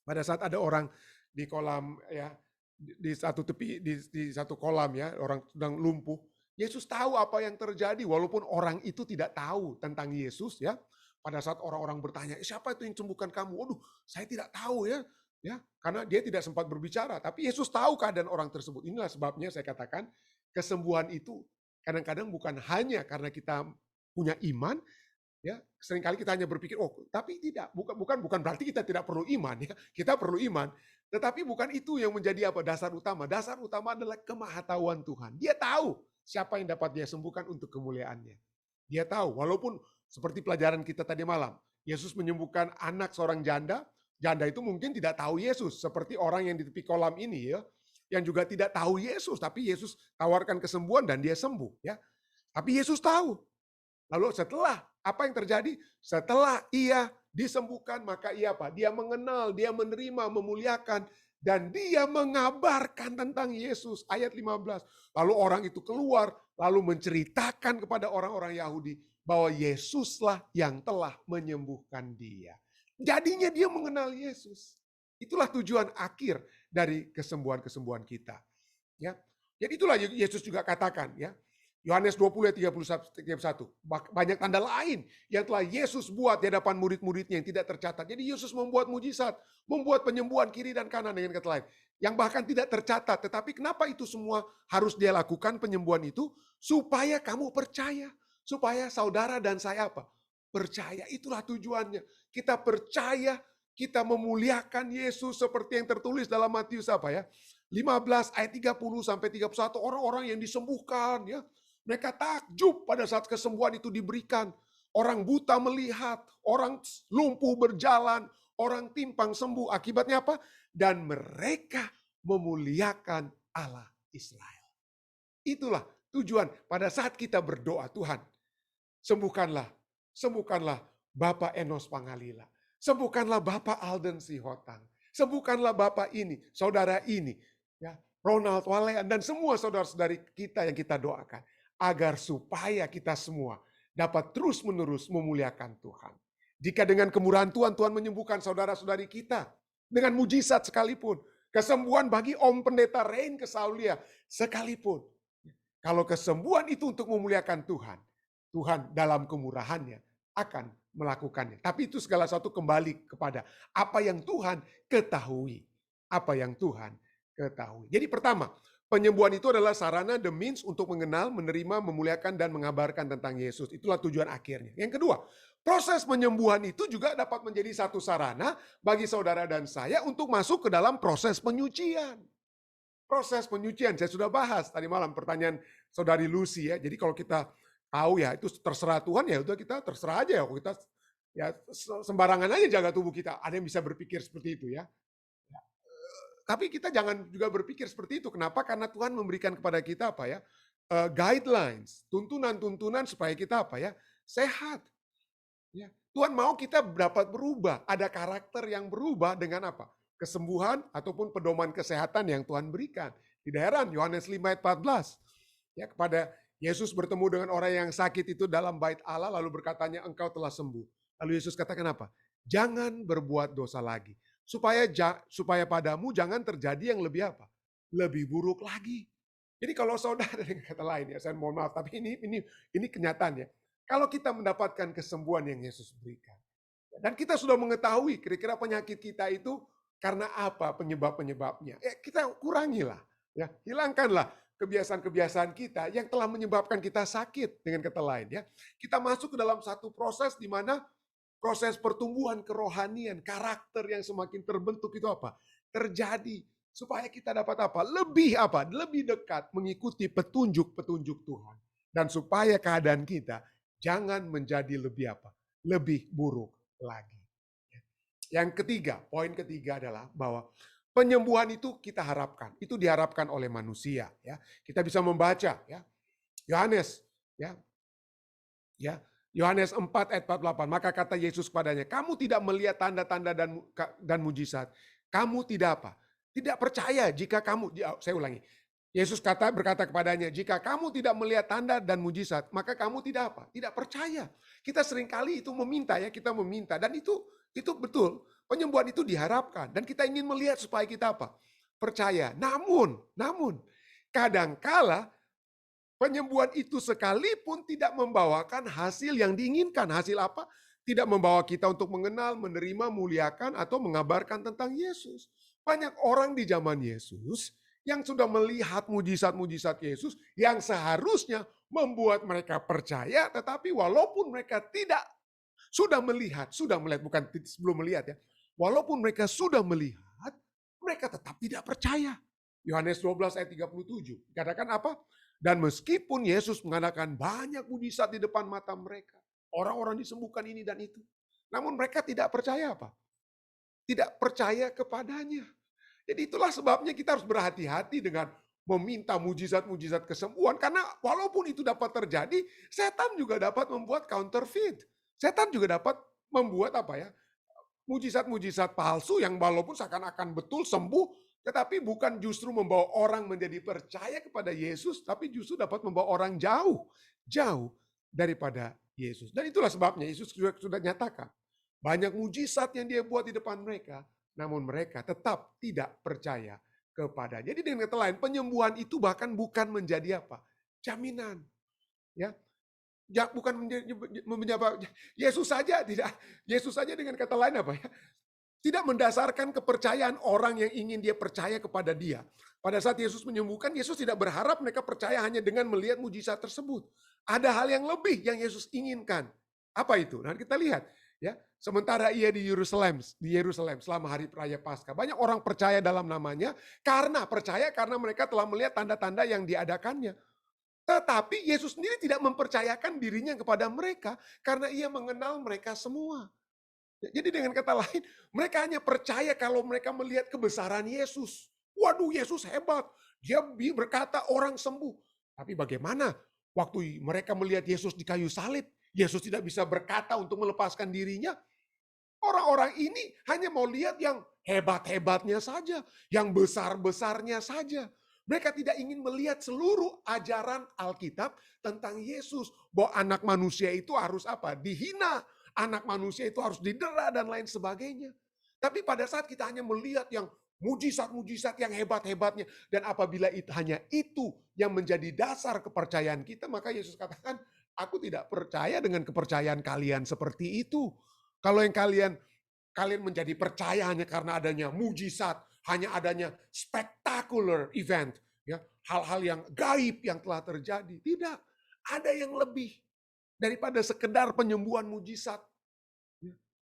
Pada saat ada orang di kolam ya, di satu tepi, di satu kolam ya, orang sedang lumpuh. Yesus tahu apa yang terjadi walaupun orang itu tidak tahu tentang Yesus ya. Pada saat orang-orang bertanya, siapa itu yang sembuhkan kamu? Waduh, saya tidak tahu ya. Ya, karena dia tidak sempat berbicara, tapi Yesus tahu keadaan orang tersebut. Inilah sebabnya saya katakan kesembuhan itu kadang-kadang bukan hanya karena kita punya iman, Ya, seringkali kita hanya berpikir, oh, tapi tidak, bukan berarti kita tidak perlu iman ya. Kita perlu iman, tetapi bukan itu yang menjadi apa dasar utama. Dasar utama adalah kemahatauan Tuhan. Dia tahu siapa yang dapat dia sembuhkan untuk kemuliaannya. Dia tahu, walaupun seperti pelajaran kita tadi malam, Yesus menyembuhkan anak seorang janda. Janda itu mungkin tidak tahu Yesus, seperti orang yang di tepi kolam ini ya, yang juga tidak tahu Yesus, tapi Yesus tawarkan kesembuhan dan dia sembuh ya. Tapi Yesus tahu. Lalu setelah apa yang terjadi? Setelah ia disembuhkan, maka ia apa? Dia mengenal, dia menerima, memuliakan, dan dia mengabarkan tentang Yesus. Ayat 15. Lalu orang itu keluar, lalu menceritakan kepada orang-orang Yahudi bahwa Yesuslah yang telah menyembuhkan dia. Jadinya dia mengenal Yesus. Itulah tujuan akhir dari kesembuhan-kesembuhan kita. Ya. Jadi itulah Yesus juga katakan ya. Yohanes 20 ayat 31. Banyak tanda lain yang telah Yesus buat di hadapan murid-muridnya yang tidak tercatat. Jadi Yesus membuat mujizat, membuat penyembuhan kiri dan kanan dengan kata lain. Yang bahkan tidak tercatat. Tetapi kenapa itu semua harus dia lakukan penyembuhan itu? Supaya kamu percaya. Supaya saudara dan saya apa? Percaya. Itulah tujuannya. Kita percaya, kita memuliakan Yesus seperti yang tertulis dalam Matius apa ya? 15 ayat 30 sampai 31. Orang-orang yang disembuhkan ya. Mereka takjub pada saat kesembuhan itu diberikan. Orang buta melihat, orang lumpuh berjalan, orang timpang sembuh. Akibatnya apa? Dan mereka memuliakan Allah Israel. Itulah tujuan pada saat kita berdoa, Tuhan, sembuhkanlah Bapak Enos Pangalila. Sembuhkanlah Bapak Alden Sihotang. Sembuhkanlah Bapak ini, saudara ini, ya, Ronald Walean, dan semua saudara-saudari kita yang kita doakan. Agar supaya kita semua dapat terus-menerus memuliakan Tuhan. Jika dengan kemurahan Tuhan, Tuhan menyembuhkan saudara-saudari kita. Dengan mujizat sekalipun. Kesembuhan bagi Om Pendeta Rein Kesaulia sekalipun. Kalau kesembuhan itu untuk memuliakan Tuhan, Tuhan dalam kemurahannya akan melakukannya. Tapi itu segala satu kembali kepada apa yang Tuhan ketahui. Apa yang Tuhan ketahui. Jadi pertama, penyembuhan itu adalah sarana, the means untuk mengenal, menerima, memuliakan, dan mengabarkan tentang Yesus. Itulah tujuan akhirnya. Yang kedua, proses penyembuhan itu juga dapat menjadi satu sarana bagi saudara dan saya untuk masuk ke dalam proses penyucian. Proses penyucian, saya sudah bahas tadi malam pertanyaan saudari Lucy ya. Jadi kalau kita tahu ya itu terserah Tuhan, ya udah kita terserah aja ya. Kita ya sembarangan aja jaga tubuh kita. Ada yang bisa berpikir seperti itu ya. Tapi kita jangan juga berpikir seperti itu. Kenapa? Karena Tuhan memberikan kepada kita apa ya? Guidelines, tuntunan-tuntunan supaya kita apa ya? Sehat. Ya. Tuhan mau kita dapat berubah. Ada karakter yang berubah dengan apa? Kesembuhan ataupun pedoman kesehatan yang Tuhan berikan. Tidak heran Yohanes 5 ayat 14. Ya, kepada Yesus bertemu dengan orang yang sakit itu dalam bait Allah lalu berkatanya engkau telah sembuh. Lalu Yesus katakan apa? Jangan berbuat dosa lagi. Supaya padamu jangan terjadi yang lebih apa? Lebih buruk lagi. Jadi kalau saudara dengan kata lain ya, saya mohon maaf, tapi ini kenyataannya. Kalau kita mendapatkan kesembuhan yang Yesus berikan, dan kita sudah mengetahui kira-kira penyakit kita itu karena apa penyebabnya, kita kurangilah, ya, hilangkanlah kebiasaan-kebiasaan kita yang telah menyebabkan kita sakit dengan kata lain ya. Kita masuk ke dalam satu proses di mana proses pertumbuhan kerohanian, karakter yang semakin terbentuk itu apa? Terjadi supaya kita dapat apa? Lebih dekat mengikuti petunjuk-petunjuk Tuhan. Dan supaya keadaan kita jangan menjadi lebih apa? Lebih buruk lagi. Yang ketiga, poin ketiga adalah bahwa penyembuhan itu kita harapkan. Itu diharapkan oleh manusia ya. Kita bisa membaca ya. Yohanes ya. Ya. Yohanes 4 ayat 48, maka kata Yesus kepadanya, kamu tidak melihat tanda-tanda dan mujizat. Kamu tidak apa? Tidak percaya jika kamu, saya ulangi. Yesus berkata kepadanya, jika kamu tidak melihat tanda dan mujizat, maka kamu tidak apa? Tidak percaya. Kita seringkali itu meminta ya, kita meminta. Dan itu betul, penyembuhan itu diharapkan. Dan kita ingin melihat supaya kita apa? Percaya. Namun, kadangkala penyembuhan itu sekalipun tidak membawakan hasil yang diinginkan. Hasil apa? Tidak membawa kita untuk mengenal, menerima, muliakan, atau mengabarkan tentang Yesus. Banyak orang di zaman Yesus yang sudah melihat mujizat-mujizat Yesus yang seharusnya membuat mereka percaya, tetapi walaupun mereka tidak sudah melihat, bukan sebelum melihat ya. Walaupun mereka sudah melihat, mereka tetap tidak percaya. Yohanes 12 ayat 37. Katakan apa? Dan meskipun Yesus mengadakan banyak mujizat di depan mata mereka, orang-orang disembuhkan ini dan itu. Namun mereka tidak percaya apa? Tidak percaya kepadanya. Jadi itulah sebabnya kita harus berhati-hati dengan meminta mujizat-mujizat kesembuhan. Karena walaupun itu dapat terjadi, setan juga dapat membuat counterfeit. Setan juga dapat membuat apa ya? Mujizat-mujizat palsu yang walaupun seakan-akan betul sembuh, tetapi bukan justru membawa orang menjadi percaya kepada Yesus, tapi justru dapat membawa orang jauh daripada Yesus. Dan itulah sebabnya Yesus sudah nyatakan, banyak mujizat yang dia buat di depan mereka, namun mereka tetap tidak percaya kepada. Jadi dengan kata lain, penyembuhan itu bahkan bukan menjadi apa? Jaminan. Ya, bukan menjadi Yesus saja tidak. Yesus saja dengan kata lain apa ya? Tidak mendasarkan kepercayaan orang yang ingin dia percaya kepada dia. Pada saat Yesus menyembuhkan, Yesus tidak berharap mereka percaya hanya dengan melihat mujizat tersebut. Ada hal yang lebih yang Yesus inginkan. Apa itu? Nah, kita lihat ya. Sementara ia di Yerusalem selama hari raya Paskah, banyak orang percaya dalam namanya karena mereka telah melihat tanda-tanda yang diadakannya. Tetapi Yesus sendiri tidak mempercayakan dirinya kepada mereka karena ia mengenal mereka semua. Jadi dengan kata lain, mereka hanya percaya kalau mereka melihat kebesaran Yesus. Waduh, Yesus hebat. Dia berkata orang sembuh. Tapi bagaimana waktu mereka melihat Yesus di kayu salib, Yesus tidak bisa berkata untuk melepaskan dirinya? Orang-orang ini hanya mau lihat yang hebat-hebatnya saja, yang besar-besarnya saja. Mereka tidak ingin melihat seluruh ajaran Alkitab tentang Yesus. Bahwa anak manusia itu harus apa? Dihina. Anak manusia itu harus didera dan lain sebagainya. Tapi pada saat kita hanya melihat yang mujizat-mujizat yang hebat-hebatnya. Dan apabila hanya itu yang menjadi dasar kepercayaan kita, maka Yesus katakan, aku tidak percaya dengan kepercayaan kalian seperti itu. Kalau yang kalian menjadi percaya hanya karena adanya mujizat, hanya adanya spectacular event, ya, hal-hal yang gaib yang telah terjadi. Tidak, ada yang lebih daripada sekedar penyembuhan mujizat.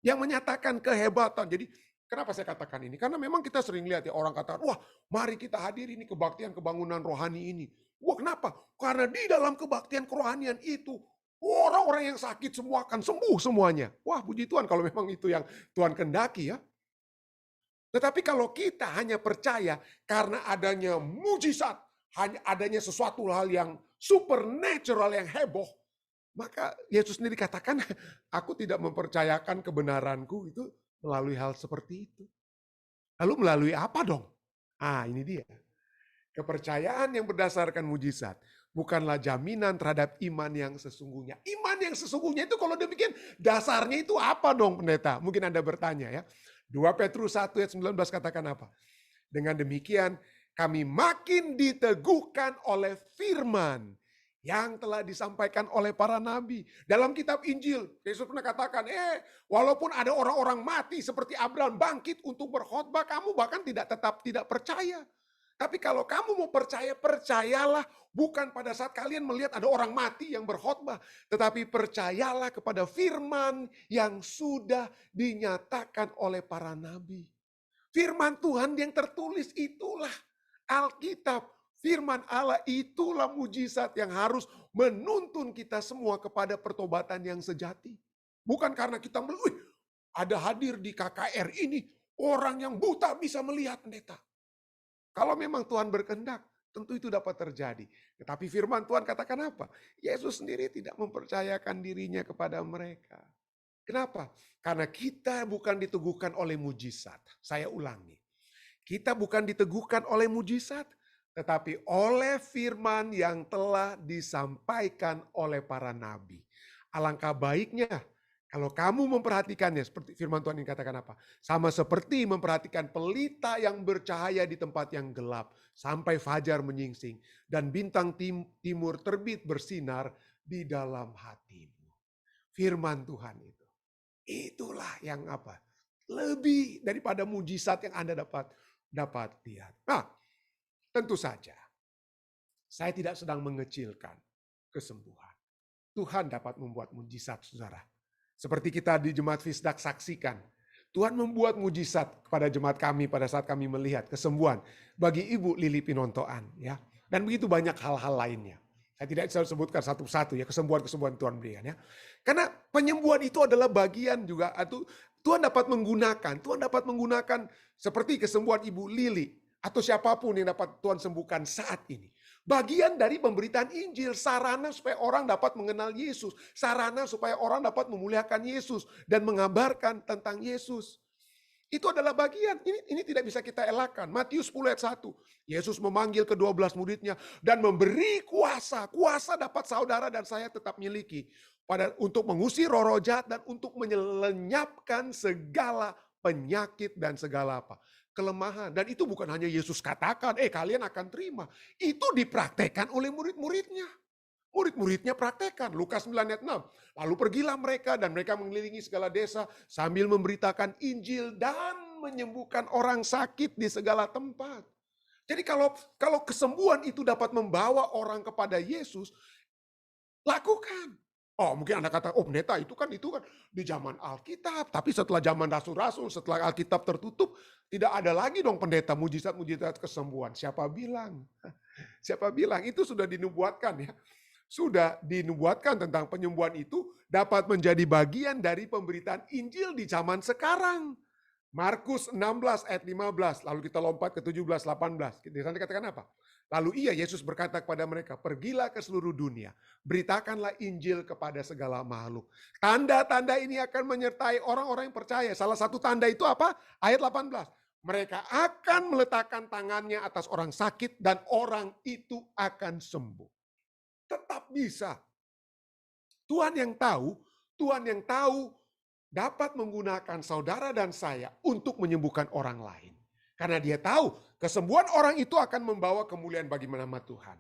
Yang menyatakan kehebatan. Jadi kenapa saya katakan ini? Karena memang kita sering lihat ya orang katakan, wah mari kita hadir ini kebaktian kebangunan rohani ini. Wah kenapa? Karena di dalam kebaktian kerohanian itu, orang-orang yang sakit semua akan sembuh semuanya. Wah puji Tuhan kalau memang itu yang Tuhan kehendaki ya. Tetapi kalau kita hanya percaya karena adanya mujizat, hanya adanya sesuatu hal yang supernatural yang heboh, maka Yesus sendiri katakan, aku tidak mempercayakan kebenaranku itu melalui hal seperti itu. Lalu melalui apa dong? Ini dia. Kepercayaan yang berdasarkan mujizat bukanlah jaminan terhadap iman yang sesungguhnya. Iman yang sesungguhnya itu kalau demikian dasarnya itu apa dong pendeta? Mungkin Anda bertanya ya. 2 Petrus 1 ayat 19 katakan apa? Dengan demikian kami makin diteguhkan oleh firman yang telah disampaikan oleh para nabi. Dalam kitab Injil, Yesus pernah katakan, walaupun ada orang-orang mati seperti Abraham bangkit untuk berkhotbah, kamu bahkan tetap tidak percaya. Tapi kalau kamu mau percaya, percayalah bukan pada saat kalian melihat ada orang mati yang berkhotbah. Tetapi percayalah kepada firman yang sudah dinyatakan oleh para nabi. Firman Tuhan yang tertulis itulah Alkitab. Firman Allah itulah mujizat yang harus menuntun kita semua kepada pertobatan yang sejati. Bukan karena kita melihat, ada hadir di KKR ini, orang yang buta bisa melihat pendeta. Kalau memang Tuhan berkehendak, tentu itu dapat terjadi. Tetapi firman Tuhan katakan apa? Yesus sendiri tidak mempercayakan dirinya kepada mereka. Kenapa? Karena kita bukan diteguhkan oleh mujizat. Saya ulangi. Kita bukan diteguhkan oleh mujizat, tetapi oleh firman yang telah disampaikan oleh para nabi. Alangkah baiknya kalau kamu memperhatikannya, seperti firman Tuhan yang katakan apa? Sama seperti memperhatikan pelita yang bercahaya di tempat yang gelap, sampai fajar menyingsing, dan bintang timur terbit bersinar di dalam hatimu. Firman Tuhan itu. Itulah yang apa? Lebih daripada mujizat yang Anda dapat lihat. Nah, tentu saja, saya tidak sedang mengecilkan kesembuhan. Tuhan dapat membuat mujizat, saudara. Seperti kita di Jemaat Fisdak saksikan. Tuhan membuat mujizat kepada jemaat kami pada saat kami melihat kesembuhan bagi Ibu Lili Pinontoan, ya. Dan begitu banyak hal-hal lainnya. Saya tidak bisa sebutkan satu-satu ya, kesembuhan-kesembuhan Tuhan berikan, ya. Karena penyembuhan itu adalah bagian juga, atau Tuhan dapat menggunakan seperti kesembuhan Ibu Lili atau siapapun yang dapat Tuhan sembuhkan saat ini. Bagian dari pemberitaan Injil, sarana supaya orang dapat mengenal Yesus, sarana supaya orang dapat memuliakan Yesus dan mengabarkan tentang Yesus. Itu adalah bagian, ini tidak bisa kita elakkan. Matius 10 ayat 1, Yesus memanggil ke-12 muridnya dan memberi kuasa. Kuasa dapat saudara dan saya tetap miliki untuk mengusir roh-roh jahat dan untuk menyelenyapkan segala penyakit dan segala kelemahan. Dan itu bukan hanya Yesus katakan, kalian akan terima. Itu dipraktekkan oleh murid-muridnya. Murid-muridnya praktekkan. Lukas 9 ayat 6. Lalu pergilah mereka dan mereka mengelilingi segala desa sambil memberitakan Injil dan menyembuhkan orang sakit di segala tempat. Jadi kalau kesembuhan itu dapat membawa orang kepada Yesus, lakukan. Oh, mungkin Anda kata, pendeta itu kan di zaman Alkitab. Tapi setelah zaman Rasul-Rasul, setelah Alkitab tertutup, tidak ada lagi dong pendeta mujizat-mujizat kesembuhan. Siapa bilang? Siapa bilang? Itu sudah dinubuatkan ya. Sudah dinubuatkan tentang penyembuhan itu dapat menjadi bagian dari pemberitaan Injil di zaman sekarang. Markus 16 ayat 15, lalu kita lompat ke 17, 18. Di sana dikatakan apa? Lalu Yesus berkata kepada mereka, pergilah ke seluruh dunia, beritakanlah Injil kepada segala makhluk. Tanda-tanda ini akan menyertai orang-orang yang percaya. Salah satu tanda itu apa? Ayat 18. Mereka akan meletakkan tangannya atas orang sakit dan orang itu akan sembuh. Tetap bisa. Tuhan yang tahu dapat menggunakan saudara dan saya untuk menyembuhkan orang lain. Karena dia tahu kesembuhan orang itu akan membawa kemuliaan bagi nama Tuhan.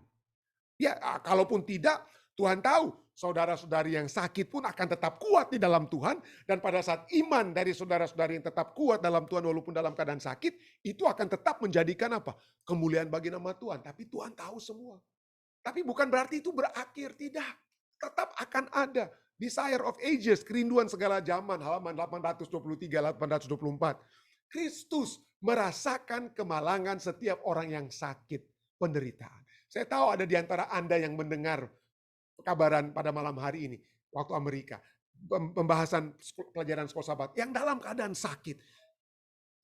Ya, kalaupun tidak, Tuhan tahu saudara-saudari yang sakit pun akan tetap kuat di dalam Tuhan. Dan pada saat iman dari saudara-saudari yang tetap kuat dalam Tuhan walaupun dalam keadaan sakit, itu akan tetap menjadikan kemuliaan bagi nama Tuhan. Tapi Tuhan tahu semua. Tapi bukan berarti itu berakhir, tidak. Tetap akan ada. Desire of ages, kerinduan segala zaman, halaman 823-824. Kristus merasakan kemalangan setiap orang yang sakit, penderitaan. Saya tahu ada di antara Anda yang mendengar kabaran pada malam hari ini, waktu Amerika, pembahasan pelajaran sekolah Sabat, yang dalam keadaan sakit.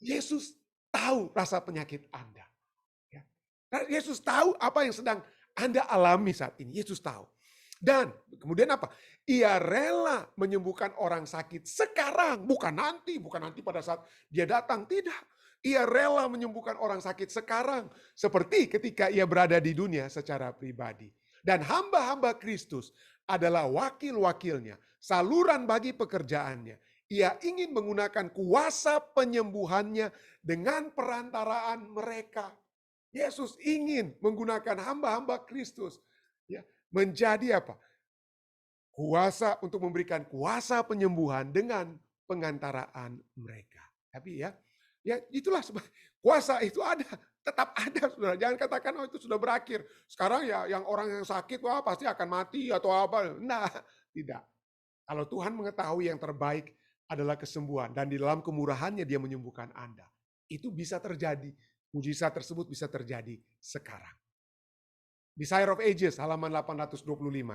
Yesus tahu rasa penyakit Anda. Yesus tahu apa yang sedang Anda alami saat ini. Yesus tahu. Dan kemudian apa? Ia rela menyembuhkan orang sakit sekarang. Bukan nanti pada saat dia datang. Tidak. Ia rela menyembuhkan orang sakit sekarang. Seperti ketika ia berada di dunia secara pribadi. Dan hamba-hamba Kristus adalah wakil-wakilnya. Saluran bagi pekerjaannya. Ia ingin menggunakan kuasa penyembuhannya dengan perantaraan mereka. Yesus ingin menggunakan hamba-hamba Kristus ya, menjadi kuasa untuk memberikan kuasa penyembuhan dengan pengantaraan mereka. Tapi ya itulah kuasa itu ada, tetap ada, saudara. Jangan katakan itu sudah berakhir. Sekarang ya yang orang yang sakit pasti akan mati atau apa. Nah, tidak. Kalau Tuhan mengetahui yang terbaik adalah kesembuhan dan di dalam kemurahannya dia menyembuhkan Anda. Itu bisa terjadi. Mujizat tersebut bisa terjadi sekarang. Desire of Ages, halaman 825,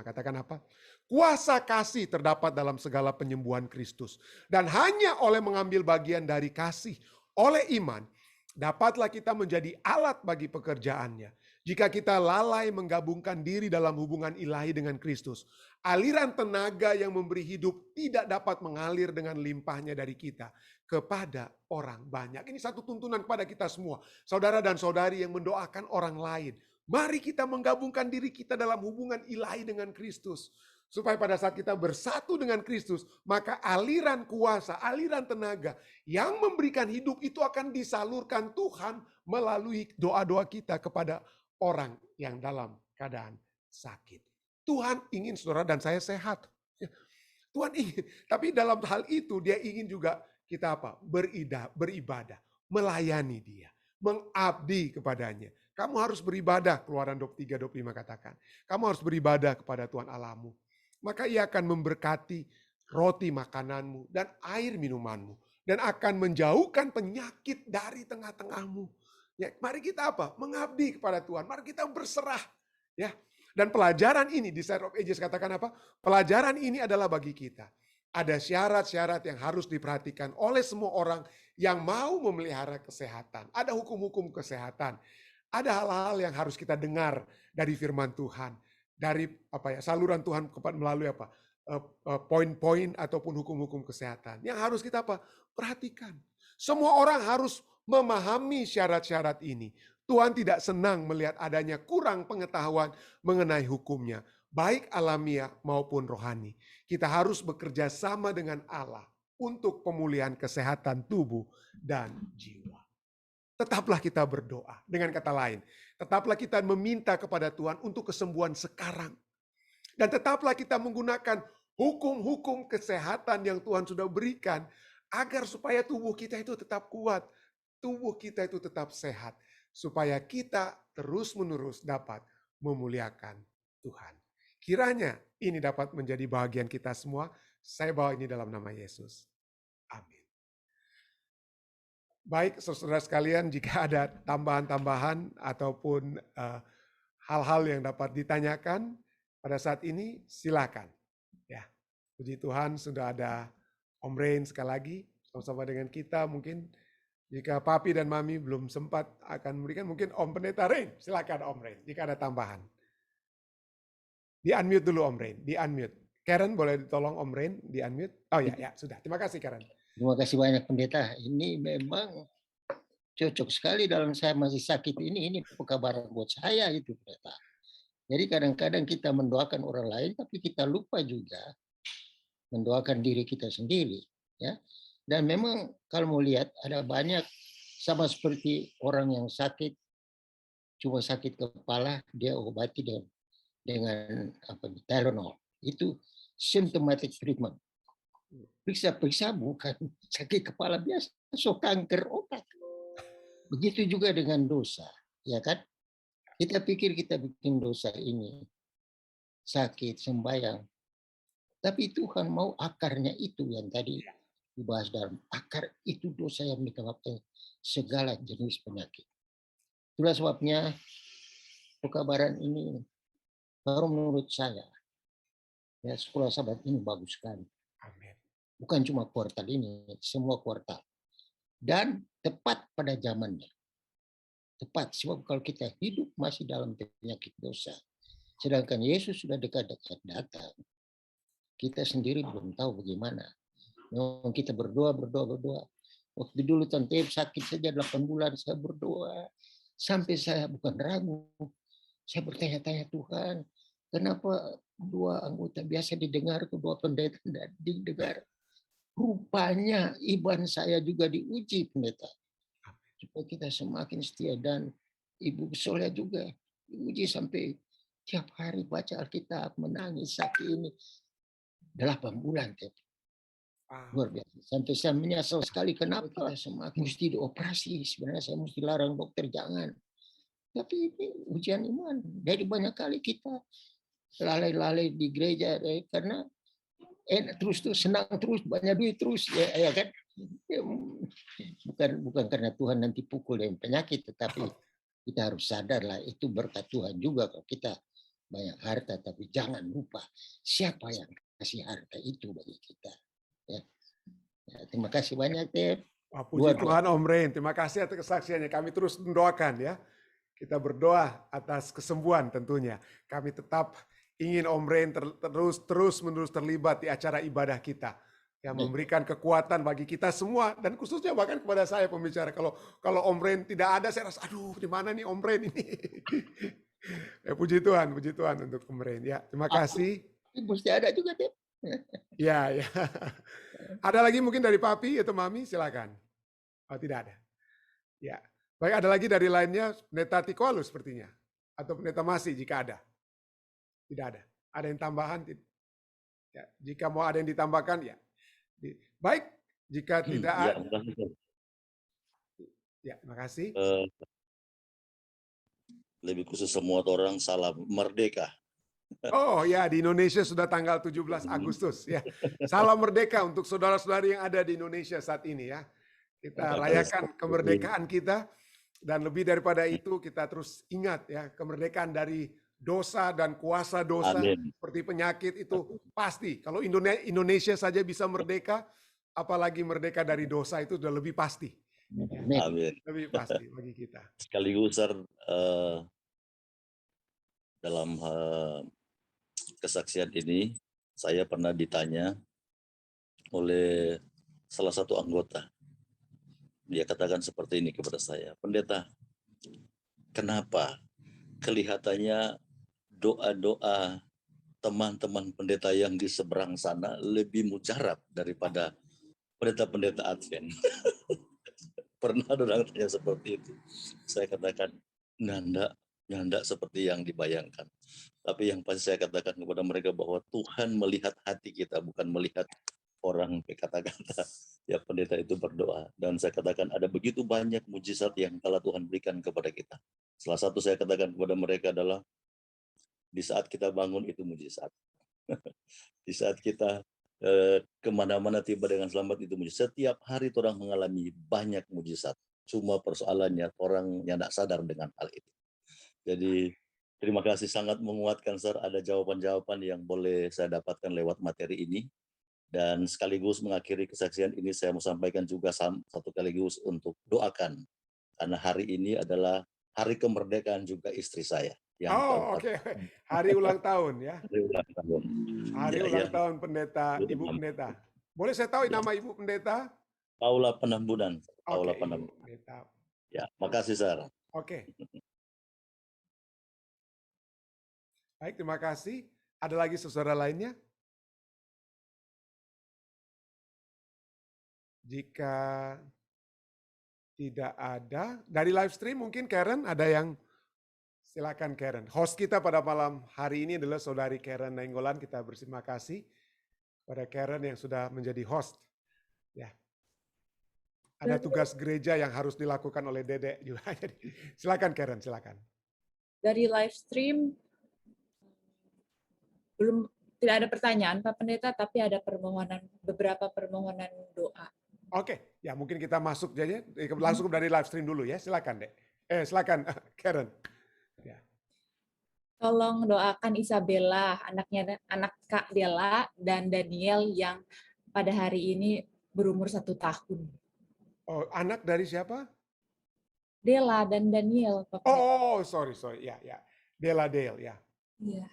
katakan apa? Kuasa kasih terdapat dalam segala penyembuhan Kristus. Dan hanya oleh mengambil bagian dari kasih, oleh iman, dapatlah kita menjadi alat bagi pekerjaannya. Jika kita lalai menggabungkan diri dalam hubungan ilahi dengan Kristus, aliran tenaga yang memberi hidup tidak dapat mengalir dengan limpahnya dari kita kepada orang banyak. Ini satu tuntunan kepada kita semua. Saudara dan saudari yang mendoakan orang lain. Mari kita menggabungkan diri kita dalam hubungan ilahi dengan Kristus. Supaya pada saat kita bersatu dengan Kristus, maka aliran kuasa, aliran tenaga yang memberikan hidup itu akan disalurkan Tuhan melalui doa-doa kita kepada orang yang dalam keadaan sakit. Tuhan ingin saudara dan saya sehat. Tuhan ingin. Tapi dalam hal itu dia ingin juga kita beribadah, melayani dia, mengabdi kepadanya. Kamu harus beribadah, Keluaran 23-25 katakan. Kamu harus beribadah kepada Tuhan Allahmu. Maka ia akan memberkati roti makananmu dan air minumanmu, dan akan menjauhkan penyakit dari tengah-tengahmu. Ya, mari kita apa? Mengabdi kepada Tuhan. Mari kita berserah. Ya. Dan pelajaran ini di Side of Ages katakan apa? Pelajaran ini adalah bagi kita. Ada syarat-syarat yang harus diperhatikan oleh semua orang yang mau memelihara kesehatan. Ada hukum-hukum kesehatan. Ada hal-hal yang harus kita dengar dari firman Tuhan. Dari saluran Tuhan melalui poin-poin ataupun hukum-hukum kesehatan. Yang harus kita perhatikan. Semua orang harus memahami syarat-syarat ini. Tuhan tidak senang melihat adanya kurang pengetahuan mengenai hukumnya, baik alamiah maupun rohani. Kita harus bekerja sama dengan Allah untuk pemulihan kesehatan tubuh dan jiwa. Tetaplah kita berdoa. Dengan kata lain, tetaplah kita meminta kepada Tuhan untuk kesembuhan sekarang. Dan tetaplah kita menggunakan hukum-hukum kesehatan yang Tuhan sudah berikan agar supaya tubuh kita itu tetap kuat, tubuh kita itu tetap sehat, supaya kita terus-menerus dapat memuliakan Tuhan. Kiranya ini dapat menjadi bahagian kita semua. Saya bawa ini dalam nama Yesus. Amin. Baik, saudara sekalian, jika ada tambahan-tambahan ataupun hal-hal yang dapat ditanyakan pada saat ini, silakan. Ya, puji Tuhan sudah ada Om Rain sekali lagi sama-sama dengan kita. Mungkin jika Papi dan Mami belum sempat akan memberikan, mungkin Om Pendeta Rain, silakan Om Rain jika ada tambahan. Di-unmute dulu Om Rain, di-unmute. Karen boleh ditolong Om Rain, di-unmute. Oh ya, sudah. Terima kasih Karen. Terima kasih banyak Pendeta. Ini memang cocok sekali dalam saya masih sakit ini. Ini pekabaran buat saya itu Pendeta. Jadi kadang-kadang kita mendoakan orang lain, tapi kita lupa juga mendoakan diri kita sendiri. Ya. Dan memang kalau mau lihat ada banyak sama seperti orang yang sakit, cuma sakit kepala, dia obati dengan Tylenol. Itu symptomatic treatment. Periksa-periksa bukan sakit kepala biasa, so kanker otak. Begitu juga dengan dosa, ya kan? Kita pikir kita bikin dosa ini sakit, sembahyang. Tapi Tuhan mau akarnya itu yang tadi dibahas dalam akar itu dosa yang menyebabkan segala jenis penyakit. Itulah sebabnya pekabaran ini baru menurut saya ya sekolah sahabat ini bagus sekali. Amin. Bukan cuma kuartal ini, semua kuartal. Dan tepat pada zamannya. Tepat, sebab kalau kita hidup masih dalam penyakit dosa, sedangkan Yesus sudah dekat-dekat datang, kita sendiri belum tahu bagaimana. Memang kita berdoa. Waktu dulu Tante sakit saja 8 bulan, saya berdoa. Sampai saya bukan ragu. Saya bertanya-tanya Tuhan, kenapa 2 anggota biasa didengar, kedua pendeta tidak didengar. Rupanya iman saya juga diuji Pendeta. Supaya kita semakin setia dan Ibu Soleh juga diuji sampai tiap hari baca Alkitab, menangis sakit ini. 8 bulan. Luar biasa. Sampai saya menyesal sekali kenapa kita semakin mesti dioperasi. Sebenarnya saya mesti larang dokter jangan. Tapi ini ujian iman. Jadi banyak kali kita lalai-lalai di gereja karena terus senang terus banyak duit terus ya kan. Bukan karena Tuhan nanti pukul dengan penyakit, tetapi kita harus sadar lah itu berkat Tuhan juga kalau kita banyak harta, tapi jangan lupa siapa yang kasih harta itu bagi kita. Ya, terima kasih banyak Tep. Puji Tuhan Om Rain, terima kasih atas kesaksiannya. Kami terus mendoakan ya. Kita berdoa atas kesembuhan tentunya. Kami tetap ingin Om Rain terus-menerus terlibat di acara ibadah kita. Yang memberikan kekuatan bagi kita semua. Dan khususnya bahkan kepada saya pembicara. Kalau Om Rain tidak ada, saya rasa aduh di mana nih Om Rain ini. Puji Tuhan untuk Om Rain. Ya, terima kasih. Mesti ada juga Tep. Ya. Ada lagi mungkin dari Papi atau Mami, silakan. Oh, tidak ada. Ya. Baik, ada lagi dari lainnya, Pendeta Tikoalu sepertinya. Atau Pendeta Masih jika ada. Tidak ada. Ada yang tambahan? Ya, jika mau ada yang ditambahkan, ya. Baik, jika tidak ada. Ya, terima kasih. Lebih khusus semua orang salam merdeka. Oh ya, di Indonesia sudah tanggal 17 Agustus ya. Salam merdeka untuk saudara-saudari yang ada di Indonesia saat ini ya. Kita rayakan kemerdekaan kita, dan lebih daripada itu kita terus ingat ya, kemerdekaan dari dosa dan kuasa dosa Amin. seperti penyakit itu pasti. Kalau Indonesia saja bisa merdeka, apalagi merdeka dari dosa itu sudah lebih pasti. Amin. Amin. Lebih pasti bagi kita. Sekaligus dalam kesaksian ini saya pernah ditanya oleh salah satu anggota. Dia katakan seperti ini kepada saya, "Pendeta, kenapa kelihatannya doa-doa teman-teman pendeta yang di seberang sana lebih mujarab daripada pendeta-pendeta Advent?" Pernah orang tanya seperti itu. Saya katakan, nanda seperti yang dibayangkan. Tapi yang pasti saya katakan kepada mereka bahwa Tuhan melihat hati kita, bukan melihat orang kata-kata. Ya, pendeta itu berdoa. Dan saya katakan ada begitu banyak mujizat yang telah Tuhan berikan kepada kita. Salah satu saya katakan kepada mereka adalah, di saat kita bangun itu mujizat. Di saat kita kemana-mana tiba dengan selamat itu mujizat. Setiap hari orang mengalami banyak mujizat. Cuma persoalannya orang yang tidak sadar dengan hal itu. Jadi terima kasih, sangat menguatkan, Sir. Ada jawaban-jawaban yang boleh saya dapatkan lewat materi ini. Dan sekaligus mengakhiri kesaksian ini, saya mau sampaikan juga satu sekaligus untuk doakan. Karena hari ini adalah hari kemerdekaan juga istri saya. Yang Oke. Hari ulang tahun ya. Hari ulang tahun. Hari ulang tahun pendeta, Ibu Pendeta. Boleh saya tahu nama Ibu Pendeta? Paula Penambunan. Paula Oke, Penambunan. Ibu Pendeta. Ya, makasih, Sir. Oke. Baik, terima kasih. Ada lagi saudara lainnya? Jika tidak ada, dari live stream mungkin Karen ada yang, silakan Karen. Host kita pada malam hari ini adalah saudari Karen Nainggolan. Kita berterima kasih pada Karen yang sudah menjadi host. Ya. Ada tugas gereja yang harus dilakukan oleh Dedek juga. Silakan Karen, silakan. Dari live stream tidak ada pertanyaan Pak Pendeta, tapi ada beberapa permohonan doa. Oke, ya mungkin kita masuk aja langsung dari live stream dulu ya. Silakan, Dek. Silakan Karen. Ya. Tolong doakan Isabella, anak Kak Dela dan Daniel yang pada hari ini berumur 1 tahun. Oh, anak dari siapa? Dela dan Daniel, Pak Pendeta. Oh, sorry. Ya. Dela Dale, ya. Iya.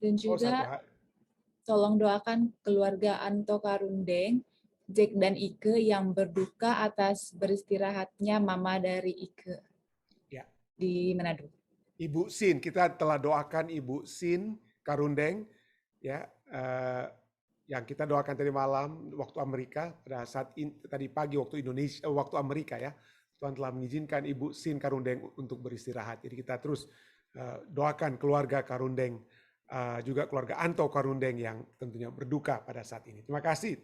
Dan juga tolong doakan keluarga Anto Karundeng, Jack dan Ike yang berduka atas beristirahatnya mama dari Ike di Manado. Ibu Sin, kita telah doakan Ibu Sin Karundeng, ya, yang kita doakan tadi malam waktu Amerika, pada saat tadi pagi waktu Indonesia, waktu Amerika ya, Tuhan telah mengizinkan Ibu Sin Karundeng untuk beristirahat. Jadi kita terus doakan keluarga Karundeng, juga keluarga Anto Karundeng yang tentunya berduka pada saat ini. Terima kasih.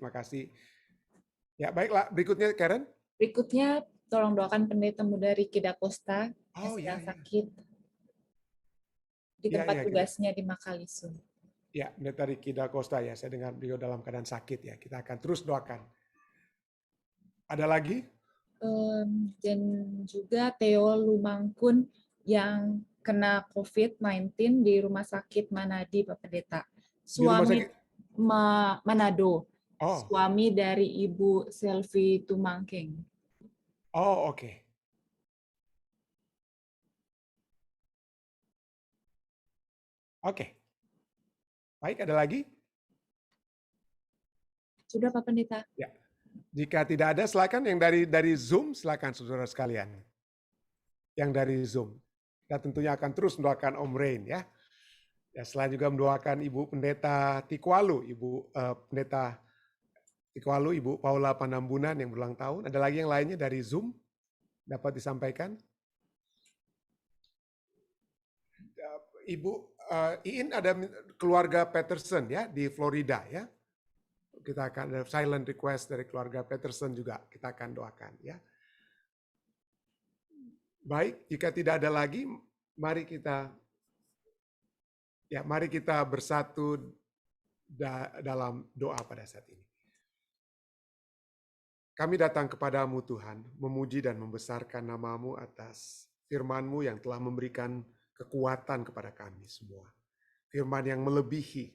Ya baiklah, berikutnya Karen. Berikutnya tolong doakan pendeta muda Ricky Da Costa yang sedang sakit di tempat tugasnya di Makalisun. Ya, pendeta Ricky Da Costa ya, saya dengar beliau dalam keadaan sakit ya. Kita akan terus doakan. Ada lagi? Dan juga Theo Lumangkun yang kena COVID-19 di Rumah Sakit Manadi, Pak Pendeta. Suami Manado. Oh. Suami dari Ibu Selvi Tumangking. Oh, oke. Oke. Baik, ada lagi? Sudah, Pak Pendeta. Ya. Jika tidak ada, silakan yang dari Zoom, silakan saudara sekalian. Yang dari Zoom. Kita tentunya akan terus mendoakan Om Rain ya. Ya, selain juga mendoakan Ibu Pendeta Tikwalu, Pendeta Tikwalu, Ibu Paula Panambunan yang berulang tahun. Ada lagi yang lainnya dari Zoom dapat disampaikan? Ibu Iin, ada keluarga Peterson ya di Florida ya. Kita akan ada silent request dari keluarga Peterson juga kita akan doakan ya. Baik, jika tidak ada lagi, mari kita Ya, mari kita bersatu dalam doa pada saat ini. Kami datang kepadamu Tuhan, memuji dan membesarkan nama-Mu atas firman-Mu yang telah memberikan kekuatan kepada kami semua. Firman yang melebihi,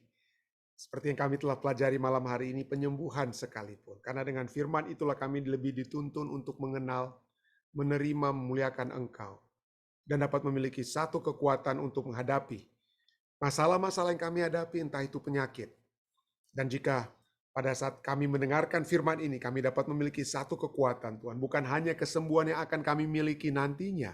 seperti yang kami telah pelajari malam hari ini, penyembuhan sekalipun. Karena dengan firman itulah kami lebih dituntun untuk mengenal, menerima, memuliakan Engkau. Dan dapat memiliki satu kekuatan untuk menghadapi masalah-masalah yang kami hadapi, entah itu penyakit. Dan jika pada saat kami mendengarkan firman ini, kami dapat memiliki satu kekuatan Tuhan. Bukan hanya kesembuhan yang akan kami miliki nantinya,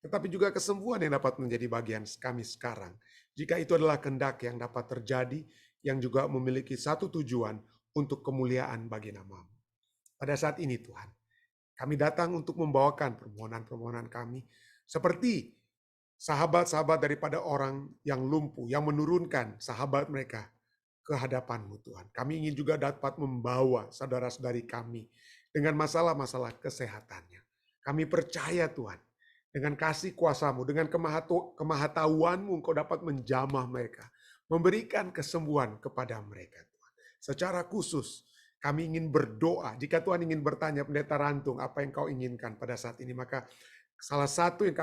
tetapi juga kesembuhan yang dapat menjadi bagian kami sekarang. Jika itu adalah kehendak yang dapat terjadi, yang juga memiliki satu tujuan untuk kemuliaan bagi nama-Mu. Pada saat ini Tuhan, kami datang untuk membawakan permohonan-permohonan kami, seperti sahabat-sahabat daripada orang yang lumpuh, yang menurunkan sahabat mereka ke hadapan-Mu Tuhan. Kami ingin juga dapat membawa saudara-saudari kami dengan masalah-masalah kesehatannya. Kami percaya Tuhan, dengan kasih kuasa-Mu, dengan kemahatauan-Mu, Engkau dapat menjamah mereka, memberikan kesembuhan kepada mereka Tuhan. Secara khusus, kami ingin berdoa. Jika Tuhan ingin bertanya, Pendeta Rantung, apa yang Kau inginkan pada saat ini, maka salah satu yang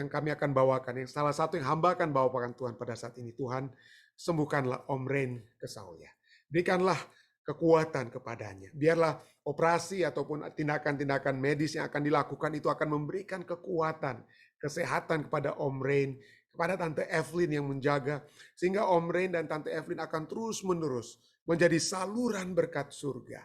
kami akan bawakan, yang salah satu yang hamba akan bawakan Tuhan pada saat ini, Tuhan, sembuhkanlah Om Rain Kesaulia. Berikanlah kekuatan kepadanya. Biarlah operasi ataupun tindakan-tindakan medis yang akan dilakukan itu akan memberikan kekuatan, kesehatan kepada Om Rain, kepada Tante Evelyn yang menjaga, sehingga Om Rain dan Tante Evelyn akan terus-menerus menjadi saluran berkat surga,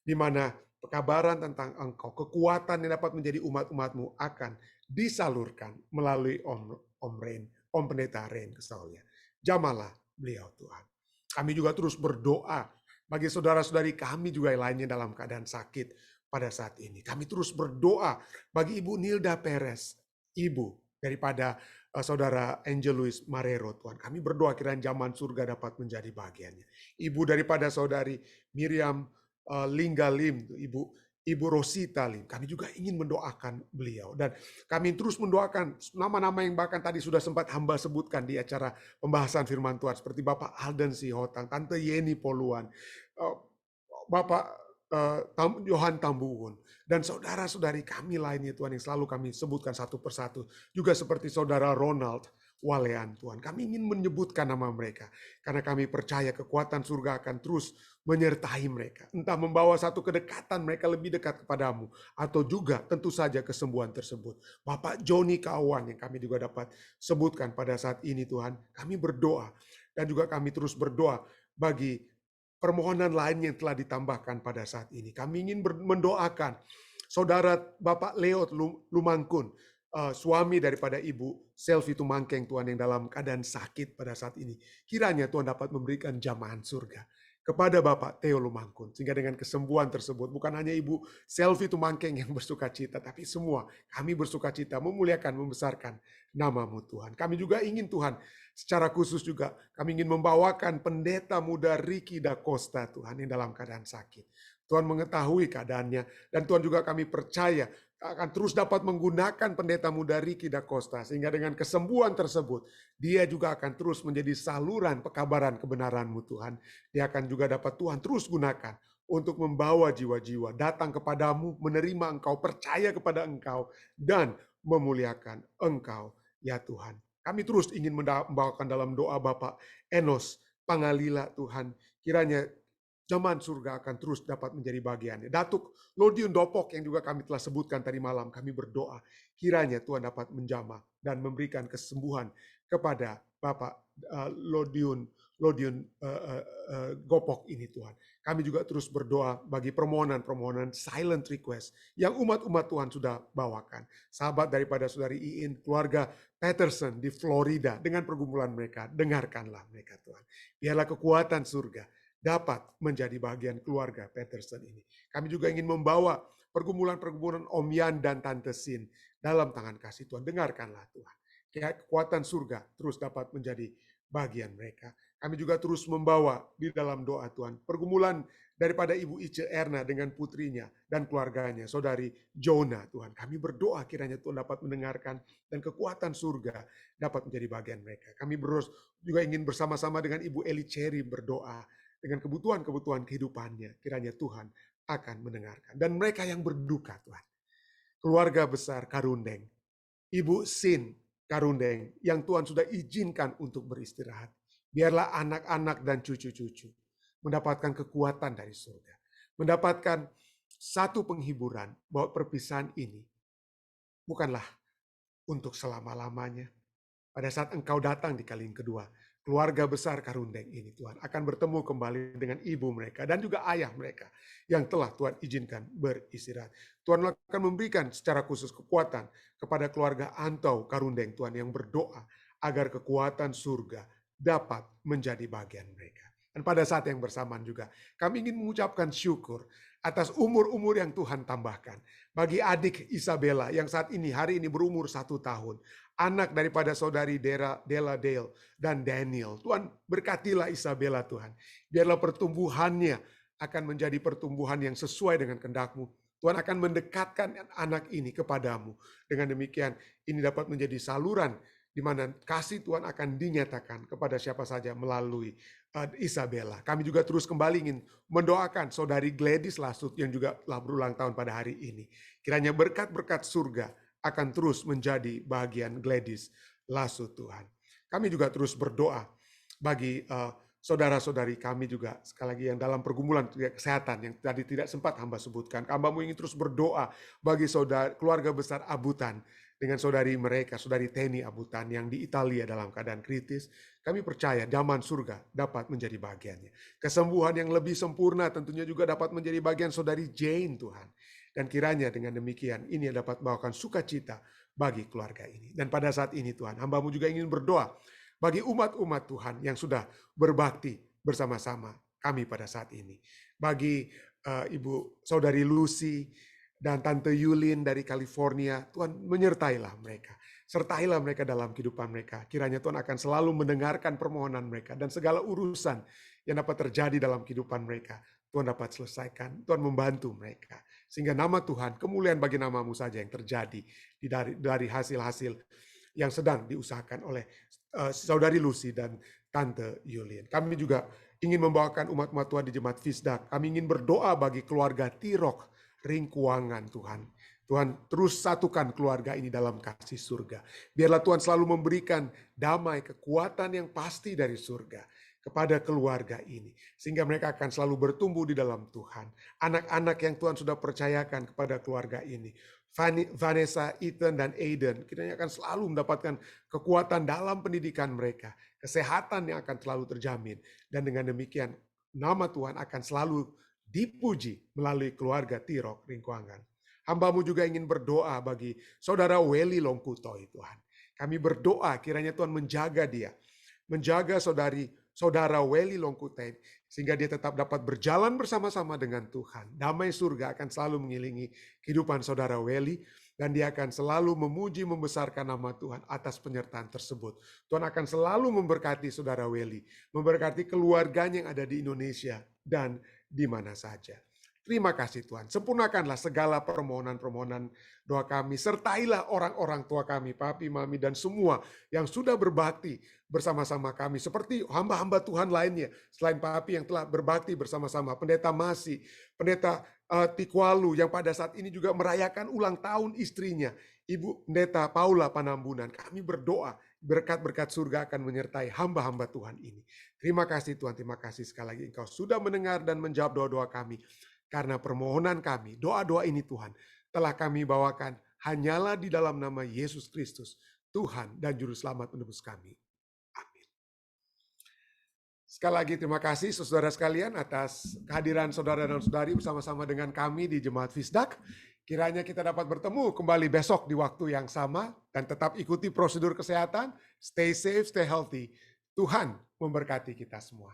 di mana pekabaran tentang Engkau, kekuatan yang dapat menjadi umat-umat-Mu akan disalurkan melalui Om Rain, Om Pendeta Rain Kesaulia. Jamalah beliau Tuhan. Kami juga terus berdoa bagi saudara-saudari kami juga yang lainnya dalam keadaan sakit pada saat ini. Kami terus berdoa bagi Ibu Nilda Perez, ibu daripada saudara Angel Luis Marrero Tuhan. Kami berdoa kiranya zaman surga dapat menjadi bagiannya. Ibu daripada saudari Miriam Lingga Lim, Ibu Rosita Lim, kami juga ingin mendoakan beliau. Dan kami terus mendoakan nama-nama yang bahkan tadi sudah sempat hamba sebutkan di acara pembahasan firman Tuhan, seperti Bapak Alden Sihotang, Tante Yeni Poluan, Bapak Yohan Tambuhun, dan saudara-saudari kami lainnya Tuhan yang selalu kami sebutkan satu persatu. Juga seperti saudara Ronald Walean Tuhan. Kami ingin menyebutkan nama mereka, karena kami percaya kekuatan surga akan terus menyertai mereka. Entah membawa satu kedekatan mereka lebih dekat kepadamu, atau juga tentu saja kesembuhan tersebut. Bapak Joni Kawan yang kami juga dapat sebutkan pada saat ini Tuhan, kami berdoa. Dan juga kami terus berdoa bagi permohonan lain yang telah ditambahkan pada saat ini. Kami ingin mendoakan saudara Bapak Leo Lumangkun, suami daripada Ibu Selvi Tumangkeng Tuhan, yang dalam keadaan sakit pada saat ini. Kiranya Tuhan dapat memberikan jamahan surga kepada Bapak Theo Lumangkun, sehingga dengan kesembuhan tersebut bukan hanya Ibu Selvi Tumangkeng yang bersuka cita, tapi semua kami bersuka cita memuliakan, membesarkan nama-Mu Tuhan. Kami juga ingin Tuhan, secara khusus juga kami ingin membawakan pendeta muda Ricky Da Costa Tuhan, yang dalam keadaan sakit. Tuhan mengetahui keadaannya, dan Tuhan juga kami percaya akan terus dapat menggunakan pendeta muda Ricky Da Costa, sehingga dengan kesembuhan tersebut dia juga akan terus menjadi saluran pekabaran kebenaran-Mu Tuhan. Dia akan juga dapat Tuhan terus gunakan untuk membawa jiwa-jiwa datang kepadamu, menerima Engkau, percaya kepada Engkau, dan memuliakan Engkau ya Tuhan. Kami terus ingin membawakan dalam doa Bapak Enos Pangalila Tuhan, kiranya zaman surga akan terus dapat menjadi bagiannya. Datuk Lodiun Dopok yang juga kami telah sebutkan tadi malam, kami berdoa kiranya Tuhan dapat menjamah dan memberikan kesembuhan kepada Bapak Lodiun Gopok ini Tuhan. Kami juga terus berdoa bagi permohonan-permohonan silent request yang umat-umat Tuhan sudah bawakan. Sahabat daripada saudari Iin, keluarga Peterson di Florida, dengan pergumulan mereka, dengarkanlah mereka Tuhan. Biarlah kekuatan surga dapat menjadi bagian keluarga Peterson ini. Kami juga ingin membawa pergumulan-pergumulan Om Yan dan Tante Sin dalam tangan kasih Tuhan. Dengarkanlah Tuhan. Kekuatan surga terus dapat menjadi bagian mereka. Kami juga terus membawa di dalam doa Tuhan pergumulan daripada Ibu Ice Erna dengan putrinya dan keluarganya, Saudari Jonah Tuhan. Kami berdoa kiranya Tuhan dapat mendengarkan dan kekuatan surga dapat menjadi bagian mereka. Kami juga ingin bersama-sama dengan Ibu Eli Cherry berdoa dengan kebutuhan-kebutuhan kehidupannya. Kiranya Tuhan akan mendengarkan. Dan mereka yang berduka Tuhan. Keluarga besar Karundeng, Ibu Sin Karundeng yang Tuhan sudah izinkan untuk beristirahat. Biarlah anak-anak dan cucu-cucu mendapatkan kekuatan dari surga. Mendapatkan satu penghiburan bahwa perpisahan ini bukanlah untuk selama-lamanya. Pada saat Engkau datang di kali yang kedua, keluarga besar Karundeng ini Tuhan akan bertemu kembali dengan ibu mereka dan juga ayah mereka yang telah Tuhan izinkan beristirahat. Tuhan akan memberikan secara khusus kekuatan kepada keluarga Antau Karundeng Tuhan yang berdoa agar kekuatan surga dapat menjadi bagian mereka. Dan pada saat yang bersamaan juga kami ingin mengucapkan syukur atas umur-umur yang Tuhan tambahkan. Bagi adik Isabella yang saat ini hari ini berumur 1 tahun. Anak daripada saudari Della Dale dan Daniel. Tuhan berkatilah Isabella Tuhan. Biarlah pertumbuhannya akan menjadi pertumbuhan yang sesuai dengan kehendak-Mu. Tuhan akan mendekatkan anak ini kepadamu. Dengan demikian ini dapat menjadi saluran di mana kasih Tuhan akan dinyatakan kepada siapa saja melalui Isabella. Kami juga terus kembali ingin mendoakan saudari Gladys Lasut yang juga telah berulang tahun pada hari ini. Kiranya berkat-berkat surga akan terus menjadi bagian Gladys Lasut Tuhan. Kami juga terus berdoa bagi saudara-saudari kami juga sekali lagi yang dalam pergumulan kesehatan yang tadi tidak sempat hamba sebutkan. Hamba-Mu ingin terus berdoa bagi keluarga besar Abutan dengan saudari mereka, saudari Teni Abutan yang di Italia dalam keadaan kritis. Kami percaya zaman surga dapat menjadi bagiannya. Kesembuhan yang lebih sempurna tentunya juga dapat menjadi bagian saudari Jane Tuhan. Dan kiranya dengan demikian ini dapat membawakan sukacita bagi keluarga ini. Dan pada saat ini Tuhan, hamba-Mu juga ingin berdoa bagi umat-umat Tuhan yang sudah berbakti bersama-sama kami pada saat ini. Bagi Ibu Saudari Lucy dan Tante Yulin dari California, Tuhan menyertailah mereka. Sertailah mereka dalam kehidupan mereka. Kiranya Tuhan akan selalu mendengarkan permohonan mereka dan segala urusan yang dapat terjadi dalam kehidupan mereka. Tuhan dapat selesaikan, Tuhan membantu mereka. Sehingga nama Tuhan, kemuliaan bagi nama-Mu saja yang terjadi dari hasil-hasil yang sedang diusahakan oleh Saudari Lucy dan Tante Yulin. Kami juga ingin membawakan umat-umat Tuhan di Jemaat Fisdak. Kami ingin berdoa bagi keluarga Tirok Ringkuangan Tuhan. Tuhan terus satukan keluarga ini dalam kasih surga. Biarlah Tuhan selalu memberikan damai, kekuatan yang pasti dari surga kepada keluarga ini. Sehingga mereka akan selalu bertumbuh di dalam Tuhan. Anak-anak yang Tuhan sudah percayakan kepada keluarga ini. Vanessa, Ethan, dan Aiden kiranya akan selalu mendapatkan kekuatan dalam pendidikan mereka. Kesehatan yang akan selalu terjamin. Dan dengan demikian nama Tuhan akan selalu dipuji melalui keluarga Tirok Ringkuangan. Hamba-Mu juga ingin berdoa bagi saudara Welly Longkutoi Tuhan. Kami berdoa kiranya Tuhan menjaga dia. Menjaga saudara Welly Longkutoi sehingga dia tetap dapat berjalan bersama-sama dengan Tuhan. Damai surga akan selalu mengiringi kehidupan saudara Welly dan dia akan selalu memuji membesarkan nama Tuhan atas penyertaan tersebut. Tuhan akan selalu memberkati saudara Welly, memberkati keluarganya yang ada di Indonesia dan di mana saja. Terima kasih Tuhan. Sempurnakanlah segala permohonan-permohonan doa kami. Sertailah orang-orang tua kami, papi, mami, dan semua yang sudah berbakti bersama-sama kami. Seperti hamba-hamba Tuhan lainnya. Selain papi yang telah berbakti bersama-sama. Pendeta Masi, Pendeta Tikwalu yang pada saat ini juga merayakan ulang tahun istrinya. Ibu Pendeta Paula Panambunan. Kami berdoa berkat-berkat surga akan menyertai hamba-hamba Tuhan ini. Terima kasih Tuhan. Terima kasih sekali lagi Engkau sudah mendengar dan menjawab doa-doa kami. Karena permohonan kami, doa-doa ini Tuhan, telah kami bawakan hanyalah di dalam nama Yesus Kristus, Tuhan dan Juru Selamat menebus kami. Amin. Sekali lagi terima kasih saudara sekalian atas kehadiran saudara dan saudari bersama-sama dengan kami di Jemaat Fisdak. Kiranya kita dapat bertemu kembali besok di waktu yang sama dan tetap ikuti prosedur kesehatan. Stay safe, stay healthy. Tuhan memberkati kita semua.